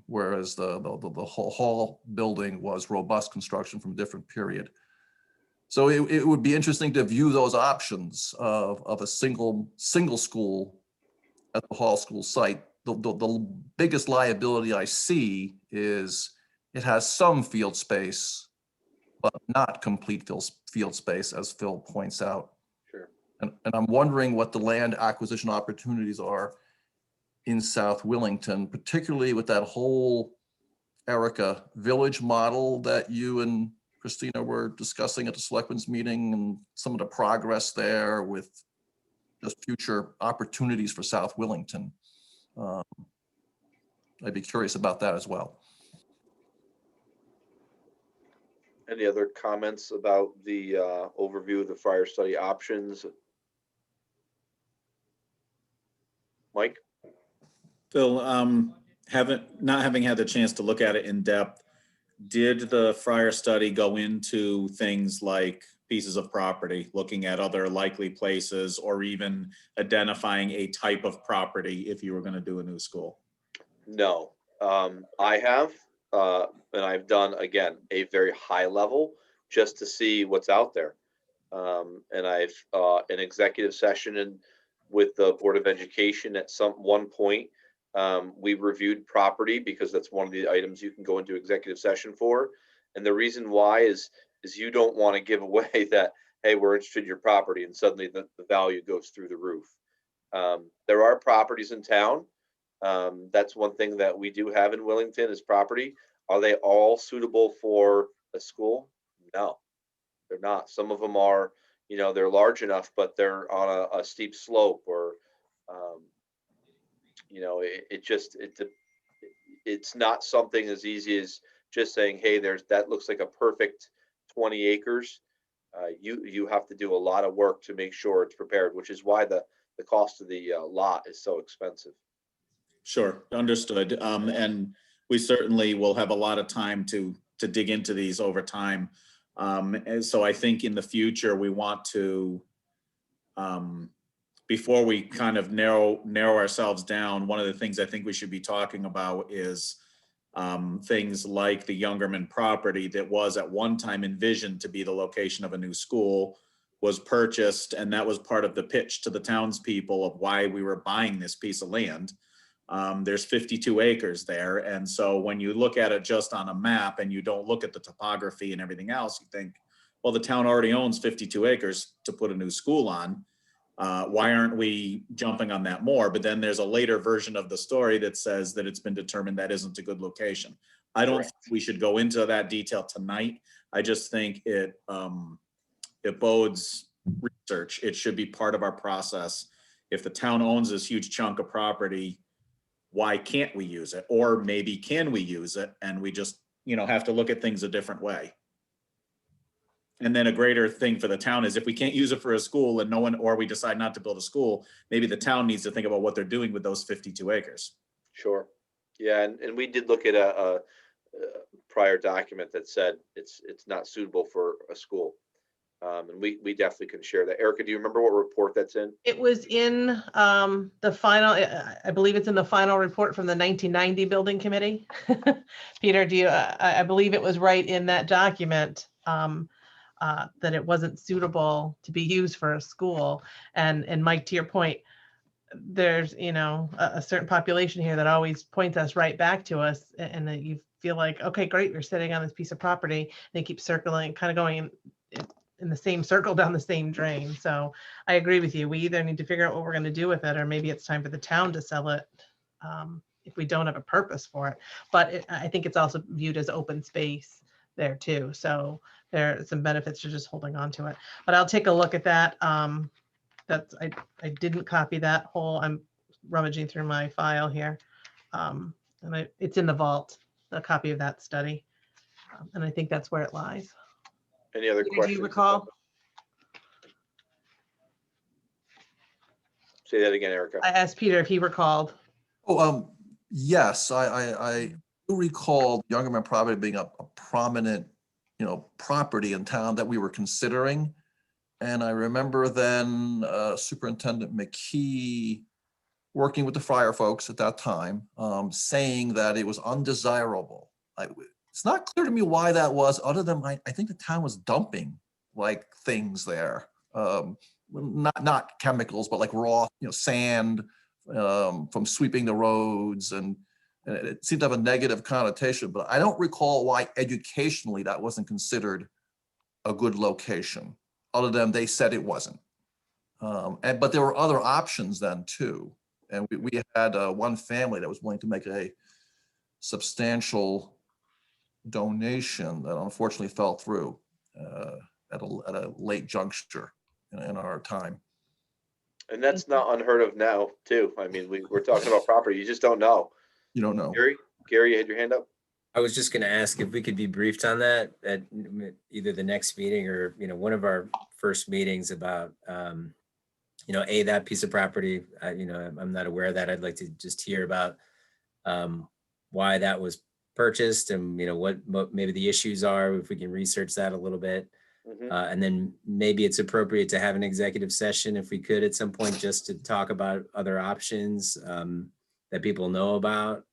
whereas the whole Hall building was robust construction from a different period. So it would be interesting to view those options of a single school at the Hall School site. The biggest liability I see is it has some field space, but not complete field space, as Phil points out. Sure. And I'm wondering what the land acquisition opportunities are in South Willington, particularly with that whole Erica Village model that you and Christina were discussing at the Selectmen's meeting, and some of the progress there with just future opportunities for South Willington. I'd be curious about that as well. Any other comments about the overview of the Friar study options? Mike? Phil, not having had the chance to look at it in depth, did the Friar study go into things like pieces of property, looking at other likely places, or even identifying a type of property if you were going to do a new school? No, I have, and I've done, again, a very high level just to see what's out there. And I've, an executive session and with the Board of Education at one point, we reviewed property, because that's one of the items you can go into executive session for. And the reason why is you don't want to give away that, hey, we're interested in your property, and suddenly the value goes through the roof. There are properties in town That's one thing that we do have in Willington is property. Are they all suitable for a school? No, they're not. Some of them are, you know, they're large enough, but they're on a steep slope, or, you know, it's not something as easy as just saying, hey, that looks like a perfect 20 acres. You have to do a lot of work to make sure it's prepared, which is why the cost of the lot is so expensive. Sure, understood. And we certainly will have a lot of time to dig into these over time. And so I think in the future, we want to, before we kind of narrow ourselves down, one of the things I think we should be talking about is things like the Youngerman property that was at one time envisioned to be the location of a new school, was purchased, and that was part of the pitch to the townspeople of why we were buying this piece of land. There's 52 acres there, and so when you look at it just on a map and you don't look at the topography and everything else, you think, well, the town already owns 52 acres to put a new school on. Why aren't we jumping on that more? But then there's a later version of the story that says that it's been determined that isn't a good location. I don't think we should go into that detail tonight. I just think it bodes research. It should be part of our process. If the town owns this huge chunk of property, why can't we use it? Or maybe can we use it? And we just, you know, have to look at things a different way. And then a greater thing for the town is if we can't use it for a school and no one, or we decide not to build a school, maybe the town needs to think about what they're doing with those 52 acres. Sure. Yeah, and we did look at a prior document that said it's not suitable for a school. And we definitely can share that. Erica, do you remember what report that's in? It was in the final, I believe it's in the final report from the 1990 Building Committee. Peter, do you, I believe it was right in that document that it wasn't suitable to be used for a school. And Mike, to your point, there's, you know, a certain population here that always points us right back to us, and that you feel like, okay, great, we're sitting on this piece of property. And they keep circling, kind of going in the same circle down the same drain. So I agree with you. We either need to figure out what we're going to do with it, or maybe it's time for the town to sell it if we don't have a purpose for it. But I think it's also viewed as open space there too. So there are some benefits to just holding on to it. But I'll take a look at that. I didn't copy that whole. I'm rummaging through my file here, and it's in the vault, a copy of that study, and I think that's where it lies. Any other Peter, questions? do you recall? Say that again, Erica. I asked Peter if he recalled. Oh, yes, I do recall Youngerman property being a prominent, you know, property in town that we were considering. And I remember then Superintendent McKee working with the Friar folks at that time, saying that it was undesirable. It's not clear to me why that was, other than I think the town was dumping like things there, not chemicals, but like raw, you know, sand from sweeping the roads, and it seemed to have a negative connotation. But I don't recall why educationally that wasn't considered a good location, other than they said it wasn't. But there were other options then too, and we had one family that was willing to make a substantial donation that unfortunately fell through at a late juncture in our time. And that's not unheard of now too. I mean, we're talking about property. You just don't know. You don't know. Gary, you had your hand up? I was just going to ask if we could be briefed on that at either the next meeting or, you know, one of our first meetings about, you know, that piece of property. You know, I'm not aware of that. I'd like to just hear about why that was purchased, and, you know, what maybe the issues are, if we can research that a little bit. And then maybe it's appropriate to have an executive session if we could at some point, just to talk about other options that people know about,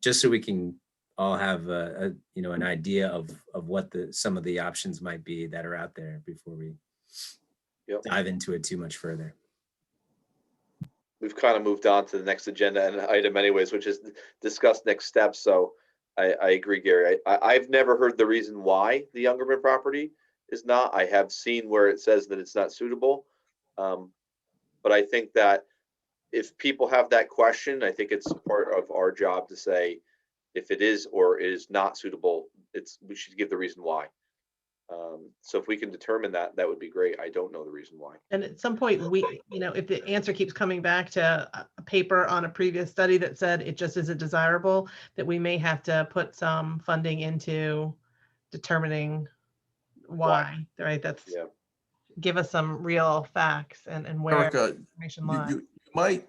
just so we can all have a you know, an idea of what some of the options might be that are out there before we dive into it too much further. We've kind of moved on to the next agenda and item anyways, which is discuss next steps. So I agree, Gary. I've never heard the reason why the Youngerman property is not. I have seen where it says that it's not suitable. But I think that if people have that question, I think it's part of our job to say, if it is or is not suitable, we should give the reason why. So if we can determine that, that would be great. I don't know the reason why. And at some point, if the answer keeps coming back to a paper on a previous study that said it just isn't desirable, that we may have to put some funding into determining why, right? That's, Yeah. give us some real facts and where Erica, information you, lies. you might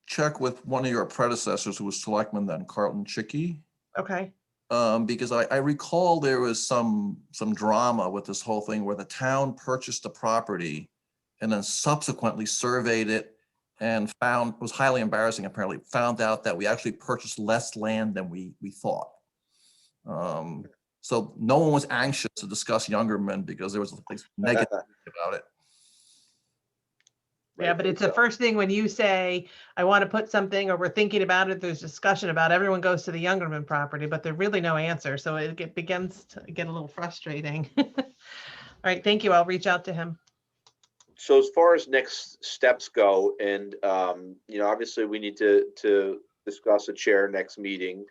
check with one of your predecessors who was selectman then, Carlton Chicky. Okay, Because I recall there was some drama with this whole thing where the town purchased the property and then subsequently surveyed it and found, it was highly embarrassing apparently, found out that we actually purchased less land than we thought. So no one was anxious to discuss Youngerman because there was like negative about it. yeah, but it's the first thing when you say, I want to put something, or we're thinking about it, there's discussion about it, everyone goes to the Youngerman property, but there's really no answer. So it begins to get a little frustrating. All right, thank you. I'll reach out to him. So as far as next steps go, and you know, obviously we need to discuss a chair next meeting.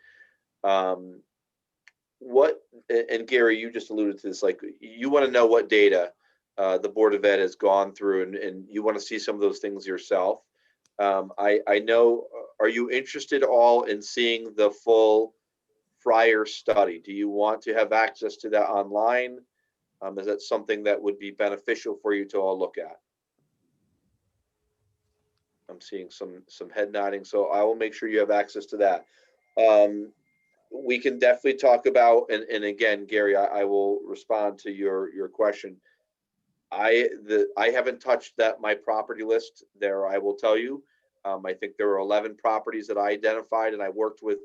What, and Gary, you just alluded to this, like you want to know what data the Board of Ed has gone through, and you want to see some of those things yourself. I know, are you interested all in seeing the full Friar study? Do you want to have access to that online? Is that something that would be beneficial for you to all look at? I'm seeing some head nodding, so I will make sure you have access to that. We can definitely talk about, and again, Gary, I will respond to your question. I haven't touched my property list there. I will tell you, I think there were 11 properties that I identified, and I worked with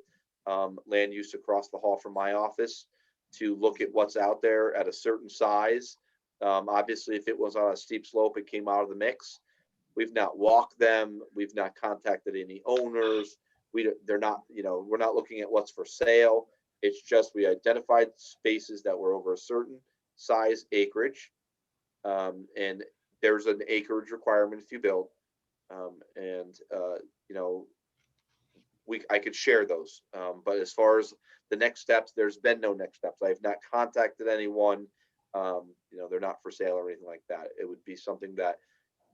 land use across the hall from my office to look at what's out there at a certain size. Obviously, if it was on a steep slope, it came out of the mix. We've not walked them. We've not contacted any owners. They're not, you know, we're not looking at what's for sale. It's just we identified spaces that were over a certain size acreage. And there's an acreage requirement if you build. You know, I could share those. But as far as the next steps, there's been no next steps. I have not contacted anyone. You know, they're not for sale or anything like that. It would be something that,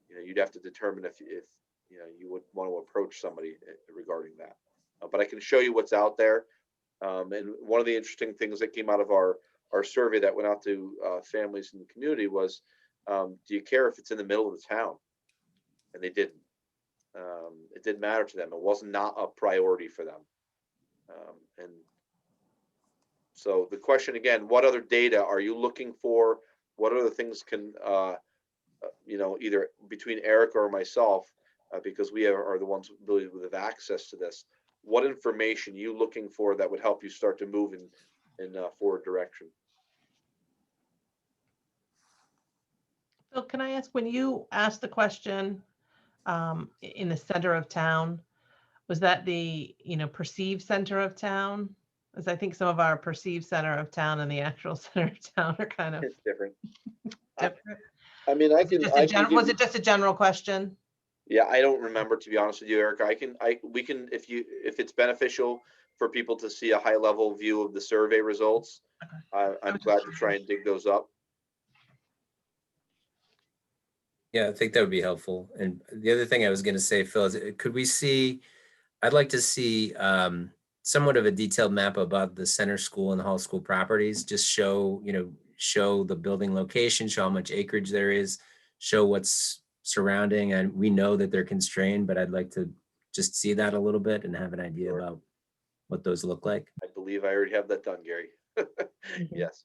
you know, you'd have to determine if you know, you would want to approach somebody regarding that. But I can show you what's out there. And one of the interesting things that came out of our survey that went out to families in the community was, do you care if it's in the middle of the town? And they didn't. It didn't matter to them. It was not a priority for them. And so the question again, what other data are you looking for? What other things can, you know, either between Eric or myself, because we are the ones really with access to this, what information are you looking for that would help you start to move in forward direction? Phil, can I ask, when you asked the question in the center of town, was that the, you know, perceived center of town? As I think some of our perceived center of town and the actual center of town are kind of different. different. I mean, Was it just a general question? Yeah, I don't remember, to be honest with you, Eric. We can, if it's beneficial for people to see a high level view of the survey results, I'm glad to try and dig those up. Yeah, I think that would be helpful. And the other thing I was going to say, Phil, is could we see, I'd like to see somewhat of a detailed map about the center school and the hall school properties, just show, you know, show the building location, show how much acreage there is, show what's surrounding. And we know that they're constrained, but I'd like to just see that a little bit and have an idea about what those look like. I believe I already have that done, Gary. Yes.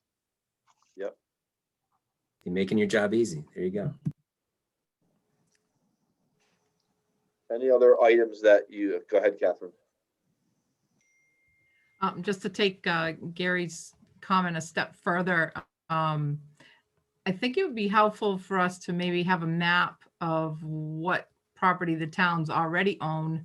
Yep. You're making your job easy. There you go. Any other items that you, go ahead, Catherine. Just to take Gary's comment a step further, I think it would be helpful for us to maybe have a map of what property the towns already own,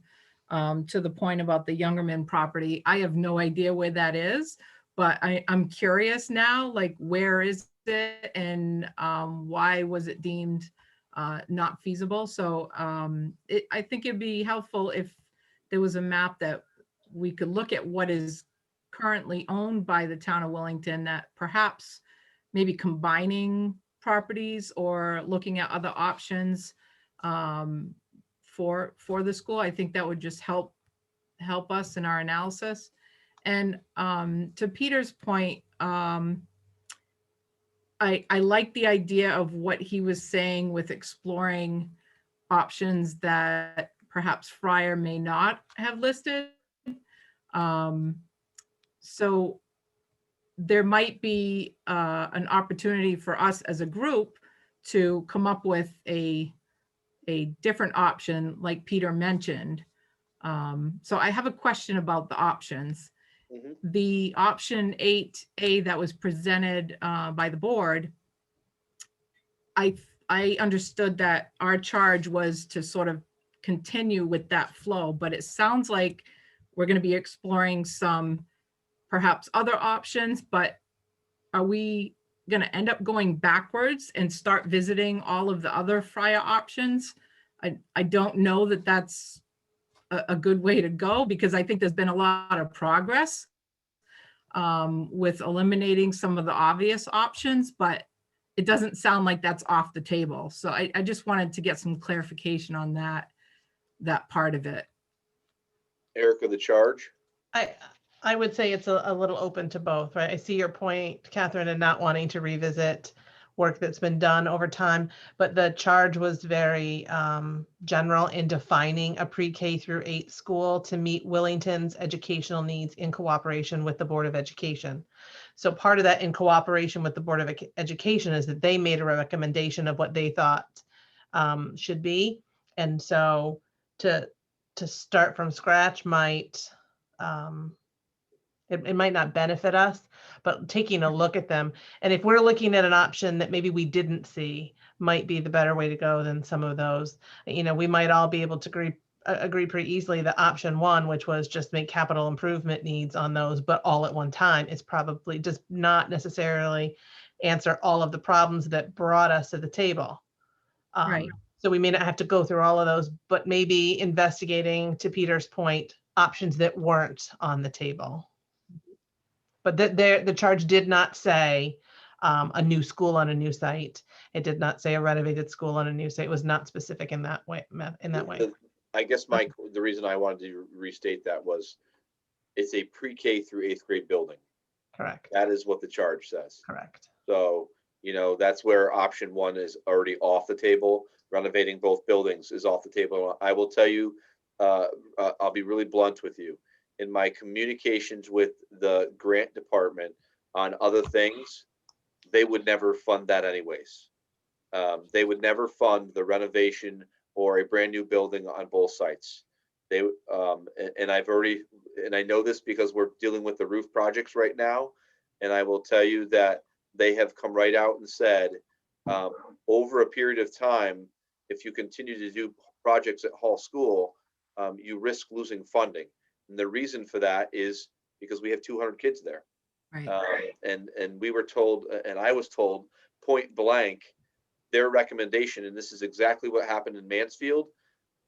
to the point about the Youngerman property. I have no idea where that is, but I'm curious now, like, where is it and why was it deemed not feasible. So I think it'd be helpful if there was a map that we could look at what is currently owned by the town of Willington, that perhaps maybe combining properties or looking at other options for the school. I think that would just help us in our analysis. And to Peter's point, I like the idea of what he was saying with exploring options that perhaps Friar may not have listed. So there might be an opportunity for us as a group to come up with a different option, like Peter mentioned. So I have a question about the options. Mhm. The option 8A that was presented by the board, I understood that our charge was to sort of continue with that flow, but it sounds like we're going to be exploring some perhaps other options, but are we going to end up going backwards and start visiting all of the other Friar options? I don't know that that's a good way to go, because I think there's been a lot of progress with eliminating some of the obvious options, but it doesn't sound like that's off the table. So I just wanted to get some clarification on that part of it. Erica, the charge? I would say it's a little open to both, right? I see your point, Catherine, and not wanting to revisit work that's been done over time, but the charge was very general in defining a pre-K through 8 school to meet Willington's educational needs in cooperation with the Board of Education. So part of that in cooperation with the Board of Education is that they made a recommendation of what they thought should be. And so to start from scratch might, it might not benefit us, but taking a look at them. And if we're looking at an option that maybe we didn't see, might be the better way to go than some of those. You know, we might all be able to agree pretty easily that option 1, which was just make capital improvement needs on those, but all at one time, is probably just not necessarily answer all of the problems that brought us to the table. Right. So we may not have to go through all of those, but maybe investigating, to Peter's point, options that weren't on the table. But the charge did not say a new school on a new site. It did not say a renovated school on a new site. It was not specific in that way. I guess, Mike, the reason I wanted to restate that was it's a pre-K through 8th grade building. Correct. That is what the charge says. Correct. So, you know, that's where option 1 is already off the table. Renovating both buildings is off the table. I will tell you, I'll be really blunt with you. In my communications with the grant department on other things, they would never fund that anyways. They would never fund the renovation or a brand new building on both sites. They and I know this because we're dealing with the roof projects right now, and I will tell you that they have come right out and said, over a period of time, if you continue to do projects at Hall School, you risk losing funding. And the reason for that is because we have 200 kids there. Right. And we were told, and I was told point blank, their recommendation, and this is exactly what happened in Mansfield.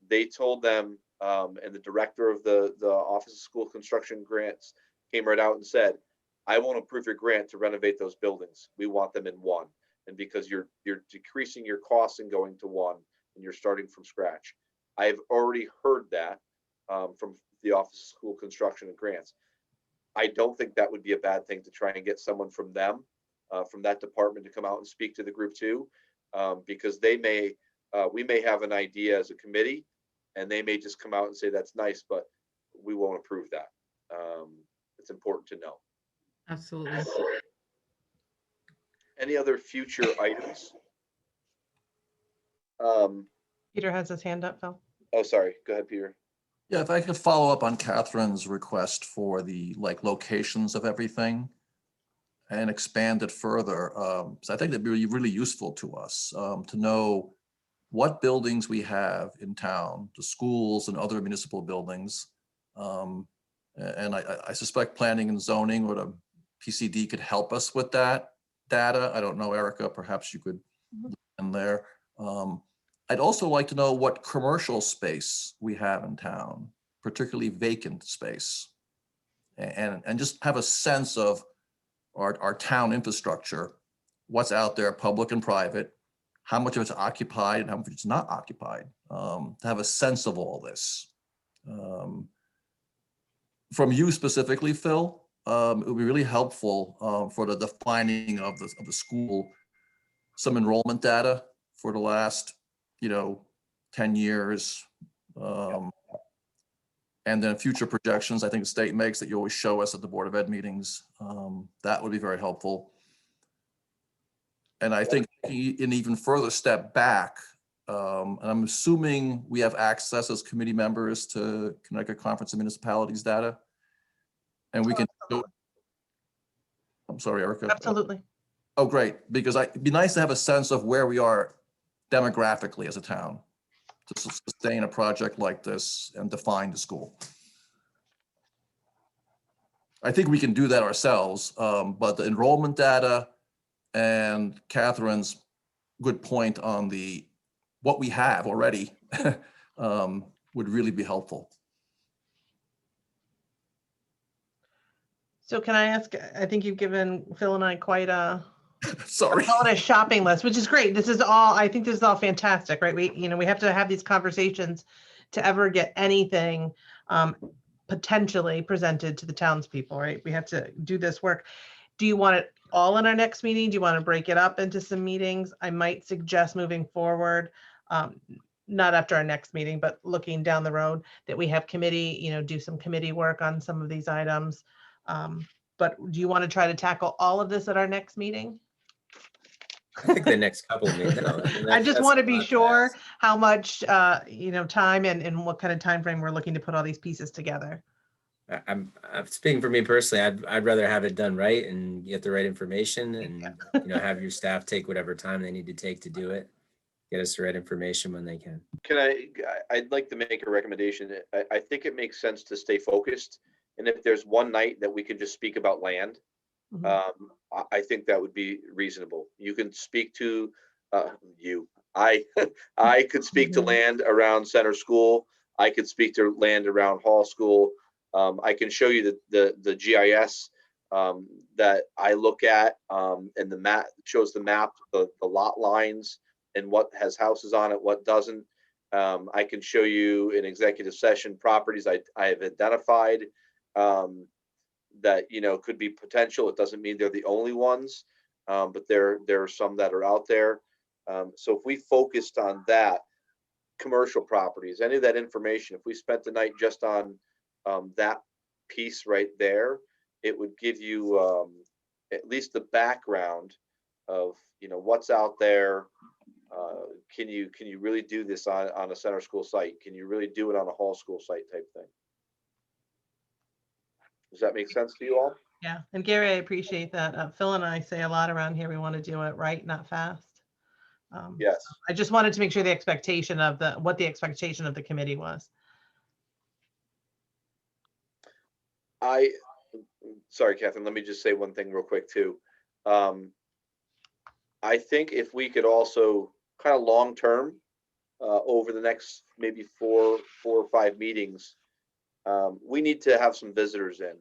They told them, and the director of the Office of School Construction Grants came right out and said, I won't approve your grant to renovate those buildings. We want them in one. And because you're decreasing your costs and going to one, and you're starting from scratch. I've already heard that from the Office of School Construction and Grants. I don't think that would be a bad thing to try and get someone from them, from that department, to come out and speak to the group too, because we may have an idea as a committee, and they may just come out and say that's nice, but we won't approve that. It's important to know. Absolutely. Any other future items? Peter has his hand up, Phil. Oh, sorry. Go ahead, Peter. Yeah, if I could follow up on Catherine's request for the locations of everything and expand it further. So I think that'd be really useful to us to know what buildings we have in town, the schools and other municipal buildings. And I suspect planning and zoning or the PCD could help us with that data. I don't know, Erica, perhaps you could look in there. I'd also like to know what commercial space we have in town, particularly vacant space. And just have a sense of our town infrastructure, what's out there, public and private, how much of it's occupied and how much it's not occupied, to have a sense of all this. From you specifically, Phil, it would be really helpful for the defining of the school, some enrollment data for the last, 10 years. And then future projections, I think the state makes that you always show us at the Board of Ed meetings. That would be very helpful. And I think an even further step back, and I'm assuming we have access as committee members to Connecticut Conference of Municipalities data. And we can, I'm sorry, Erica. Absolutely. Oh, great, because it'd be nice to have a sense of where we are demographically as a town to sustain a project like this and define the school. I think we can do that ourselves, but the enrollment data and Catherine's good point on what we have already would really be helpful. So can I ask, I think you've given Phil and I quite a, sorry, I call it a shopping list, which is great. This is all, I think this is all fantastic, right? We have to have these conversations to ever get anything potentially presented to the townspeople, right? We have to do this work. Do you want it all in our next meeting? Do you want to break it up into some meetings? I might suggest moving forward, not after our next meeting, but looking down the road, that we have committee, do some committee work on some of these items. But do you want to try to tackle all of this at our next meeting? I think the next couple of meetings. I just want to be sure how much, time and what kind of time frame we're looking to put all these pieces together. I'm speaking for me personally. I'd rather have it done right and get the right information, and have your staff take whatever time they need to take to do it. Get us the right information when they can. I'd like to make a recommendation. I think it makes sense to stay focused. And if there's one night that we can just speak about land, I think that would be reasonable. You can speak to I could speak to land around Center School. I could speak to land around Hall School. I can show you the GIS that I look at, and the map shows the map, the lot lines, and what has houses on it, what doesn't. I can show you in executive session properties I have identified that could be potential. It doesn't mean they're the only ones, but there are some that are out there. So if we focused on that, commercial properties, any of that information, if we spent the night just on that piece right there, it would give you at least the background of what's out there. Can you really do this on a Center School site? Can you really do it on a Hall School site type thing? Does that make sense to you all? Yeah, and Gary, I appreciate that. Phil and I say a lot around here, we want to do it right, not fast. Yes. I just wanted to make sure the expectation of what the expectation of the committee was. Sorry, Catherine, let me just say one thing real quick too. I think if we could also kind of long-term over the next maybe four or five meetings, we need to have some visitors in.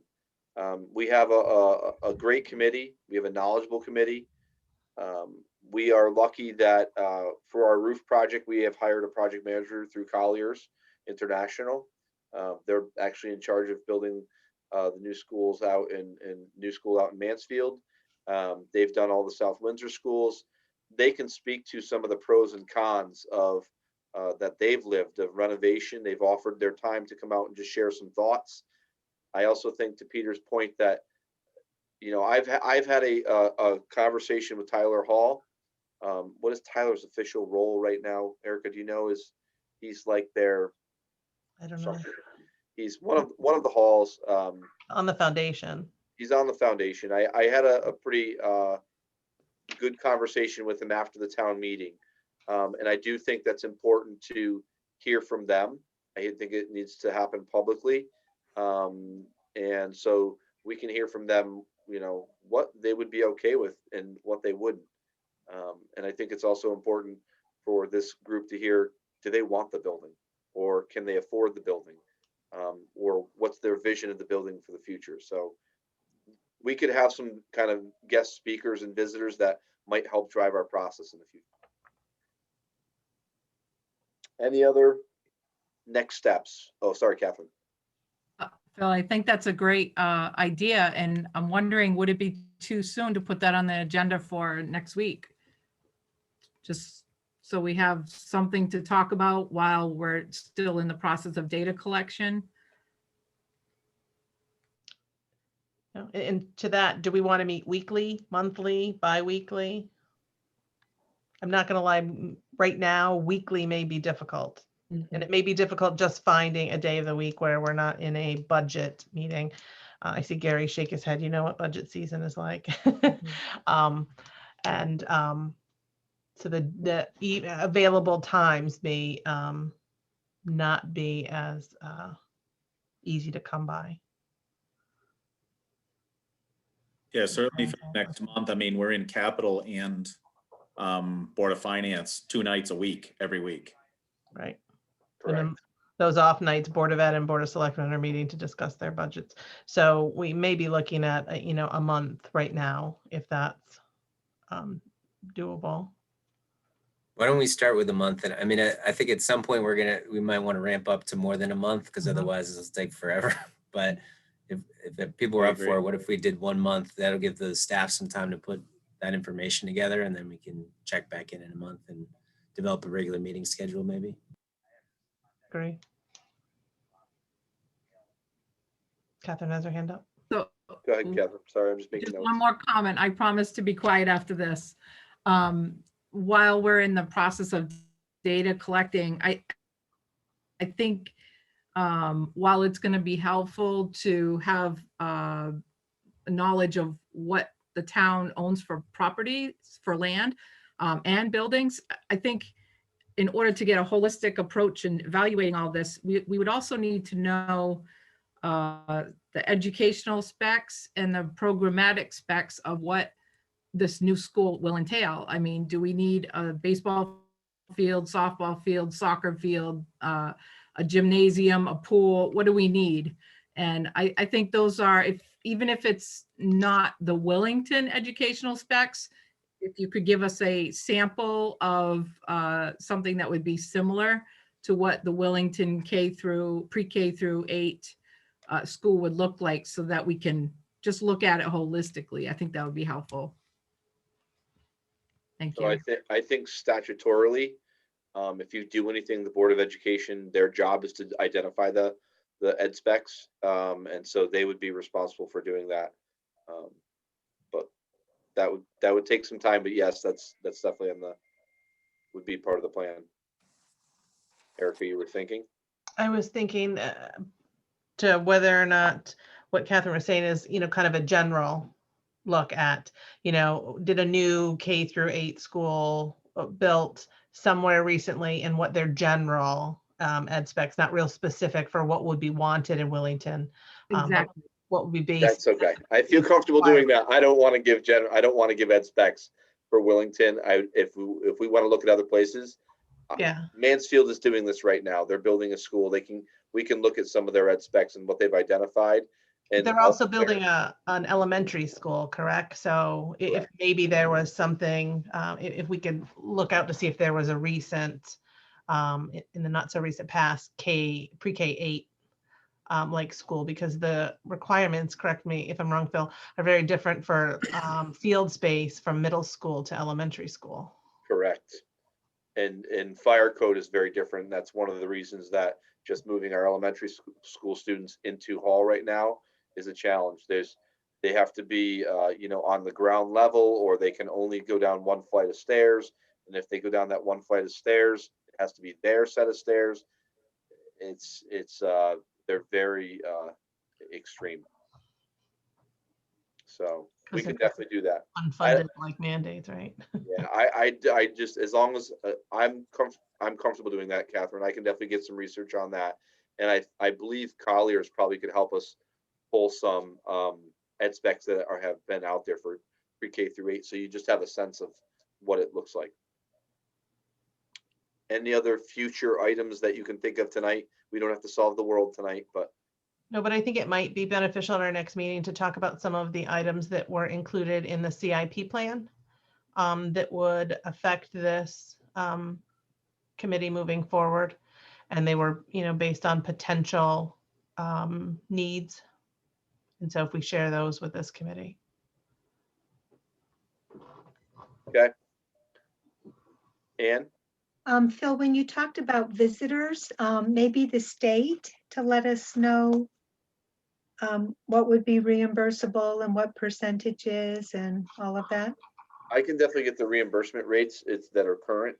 We have a great committee. We have a knowledgeable committee. We are lucky that for our roof project, we have hired a project manager through Colliers International. They're actually in charge of building the new schools out in Mansfield. They've done all the South Windsor schools. They can speak to some of the pros and cons of that they've lived of renovation. They've offered their time to come out and just share some thoughts. I also think, to Peter's point, that I've had a conversation with Tyler Hall. What is Tyler's official role right now, Erica? Do you know? He's like their, I don't know. He's one of the halls. On the foundation. He's on the foundation. I had a pretty good conversation with him after the town meeting. And I do think that's important to hear from them. I think it needs to happen publicly. And so we can hear from them, what they would be okay with and what they wouldn't. And I think it's also important for this group to hear, do they want the building? Or can they afford the building? Or what's their vision of the building for the future? So we could have some kind of guest speakers and visitors that might help drive our process in the future. Any other next steps? Oh, sorry, Catherine. Phil, I think that's a great idea, and I'm wondering, would it be too soon to put that on the agenda for next week? Just so we have something to talk about while we're still in the process of data collection. And to that, do we want to meet weekly, monthly, bi-weekly? I'm not going to lie, right now, weekly may be difficult. And it may be difficult just finding a day of the week where we're not in a budget meeting. I see Gary shake his head. You know what budget season is like. So the available times may not be as easy to come by. Yeah, certainly for next month. I mean, we're in capital and Board of Finance 2 nights a week, every week. Right. Correct. And then those off nights, Board of Ed and Board of Selectmen are meeting to discuss their budgets. So we may be looking at, a month right now, if that's doable. Why don't we start with a month? And I mean, I think at some point we might want to ramp up to more than a month, because otherwise it'll take forever. But if people are up for it, what if we did 1 month? That'll give the staff some time to put that information together, and then we can check back in a month and develop a regular meeting schedule maybe. Agree. Catherine has her hand up. So Go ahead, Catherine. Sorry, I'm just making just notes. one more comment. I promise to be quiet after this. While we're in the process of data collecting, I think while it's going to be helpful to have knowledge of what the town owns for properties, for land and buildings, I think in order to get a holistic approach in evaluating all this, we would also need to know the educational specs and the programmatic specs of what this new school will entail. I mean, do we need a baseball field, softball field, soccer field, a gymnasium, a pool? What do we need? And I think those are, even if it's not the Willington educational specs, if you could give us a sample of something that would be similar to what the Willington pre-K through 8 school would look like, so that we can just look at it holistically. I think that would be helpful. Thank you. So I think statutorily, if you do anything, the Board of Education, their job is to identify the ed specs, and so they would be responsible for doing that. But that would take some time. But yes, that's definitely would be part of the plan. Erica, you were thinking? I was thinking to whether or not what Catherine was saying is, kind of a general look at, did a new K through 8 school built somewhere recently, and what their general ed specs, not real specific for what would be wanted in Willington. Exactly. What would be based. That's okay. I feel comfortable doing that. I don't want to give ed specs for Willington. If we want to look at other places, Yeah. Mansfield is doing this right now. They're building a school. We can look at some of their ed specs and what they've identified. And they're also building an elementary school, correct? So if maybe there was something, if we could look out to see if there was a recent, in the not so recent past, pre-K 8 like school, because the requirements, correct me if I'm wrong, Phil, are very different for field space from middle school to elementary school. Correct. And fire code is very different. That's one of the reasons that just moving our elementary school students into Hall right now is a challenge. They have to be, on the ground level, or they can only go down 1 flight of stairs. And if they go down that 1 flight of stairs, it has to be their set of stairs. They're very extreme. So we can definitely do that. Unfunded like mandates, right? Yeah, I just, as long as I'm comfortable doing that, Catherine, I can definitely get some research on that. And I believe Colliers probably could help us pull some ed specs that have been out there for pre-K through 8. So you just have a sense of what it looks like. any other future items that you can think of tonight? We don't have to solve the world tonight, but No, but I think it might be beneficial in our next meeting to talk about some of the items that were included in the CIP plan that would affect this committee moving forward. And they were, based on potential needs. And so if we share those with this committee. okay. Ann? Phil, when you talked about visitors, maybe the state to let us know what would be reimbursable and what percentages and all of that. I can definitely get the reimbursement rates that are current.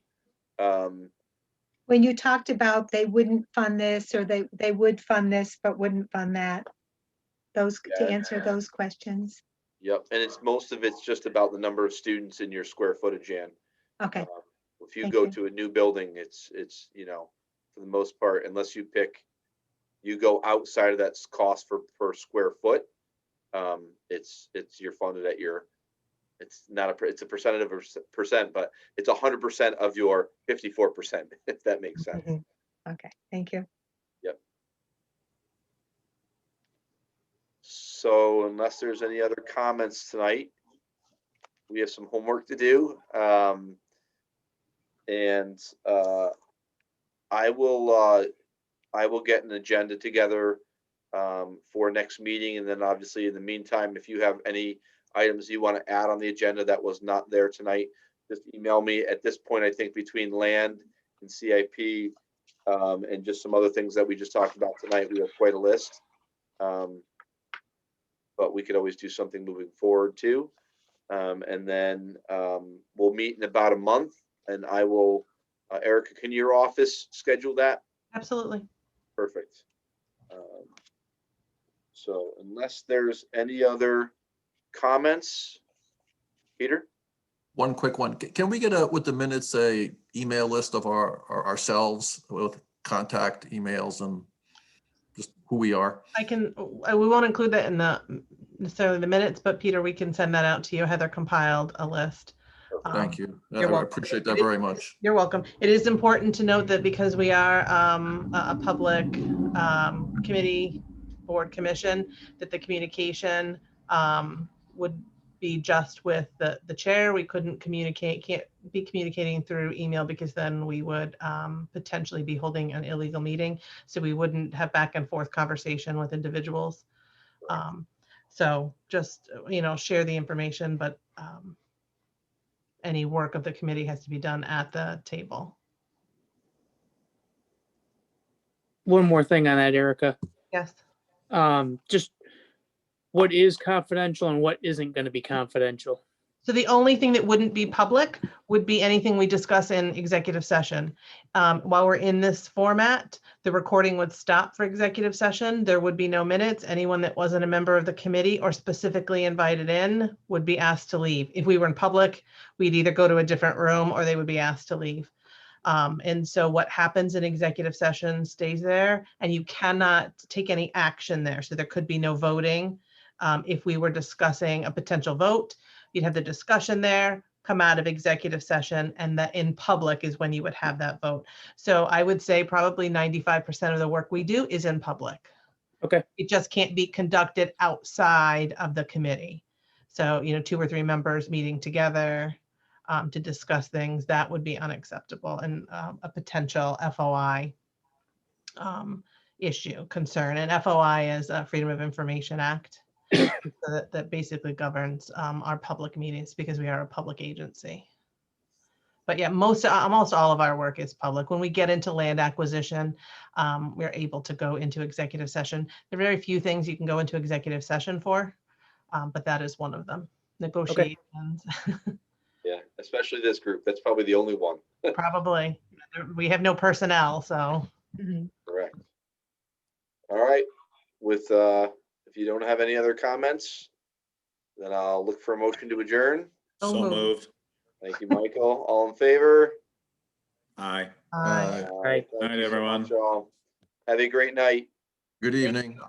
When you talked about they wouldn't fund this or they would fund this but wouldn't fund that, to answer those questions. Yep, and most of it's just about the number of students in your square footage, Ann. Okay. If you Thank go you. to a new building, it's for the most part, unless you go outside of that cost per square foot, you're funded at it's a percentage of a percent, but it's 100% of your 54%, if that makes sense. Okay, thank you. Yep. So unless there's any other comments tonight, we have some homework to do. And I will get an agenda together for next meeting. And then obviously in the meantime, if you have any items you want to add on the agenda that was not there tonight, just email me. At this point, I think between land and CIP and just some other things that we just talked about tonight, we have quite a list. But we could always do something moving forward too. And then we'll meet in about a month, and I will, Erica, can your office schedule that? Absolutely. Perfect. So unless there's any other comments, Peter? One quick one. Can we get with the minutes, a email list of ourselves with contact emails and just who we are? We won't include that in necessarily the minutes, but Peter, we can send that out to you. Heather compiled a list. Thank you. I You're welcome. appreciate that very much. You're welcome. It is important to note that because we are a public committee, board, commission, that the communication would be just with the chair. We can't be communicating through email because then we would potentially be holding an illegal meeting. So we wouldn't have back and forth conversation with individuals. So just, share the information, but any work of the committee has to be done at the table. One more thing on that, Erica. Yes. Just what is confidential and what isn't going to be confidential. So the only thing that wouldn't be public would be anything we discuss in executive session. While we're in this format, the recording would stop for executive session. There would be no minutes. Anyone that wasn't a member of the committee or specifically invited in would be asked to leave. If we were in public, we'd either go to a different room or they would be asked to leave. And so what happens in executive session stays there, and you cannot take any action there. So there could be no voting. If we were discussing a potential vote, you'd have the discussion there, come out of executive session, and that in public is when you would have that vote. So I would say probably 95% of the work we do is in public. Okay. It just can't be conducted outside of the committee. So, 2 or 3 members meeting together to discuss things, that would be unacceptable and a potential FOI issue, concern. And FOI is a Freedom of Information Act. So that basically governs our public meetings because we are a public agency. But yeah, almost all of our work is public. When we get into land acquisition, we're able to go into executive session. There are very few things you can go into executive session for, but that is one of them. Negotiations. Yeah, especially this group. That's probably the only one. Probably. We have no personnel, so. Correct. All right. If you don't have any other comments, then I'll look for a motion to adjourn. So moved. Thank you, Michael. All in favor? Aye. Aye. Thank Night, you so everyone. much, all. Have a great night. Good evening. Thanks.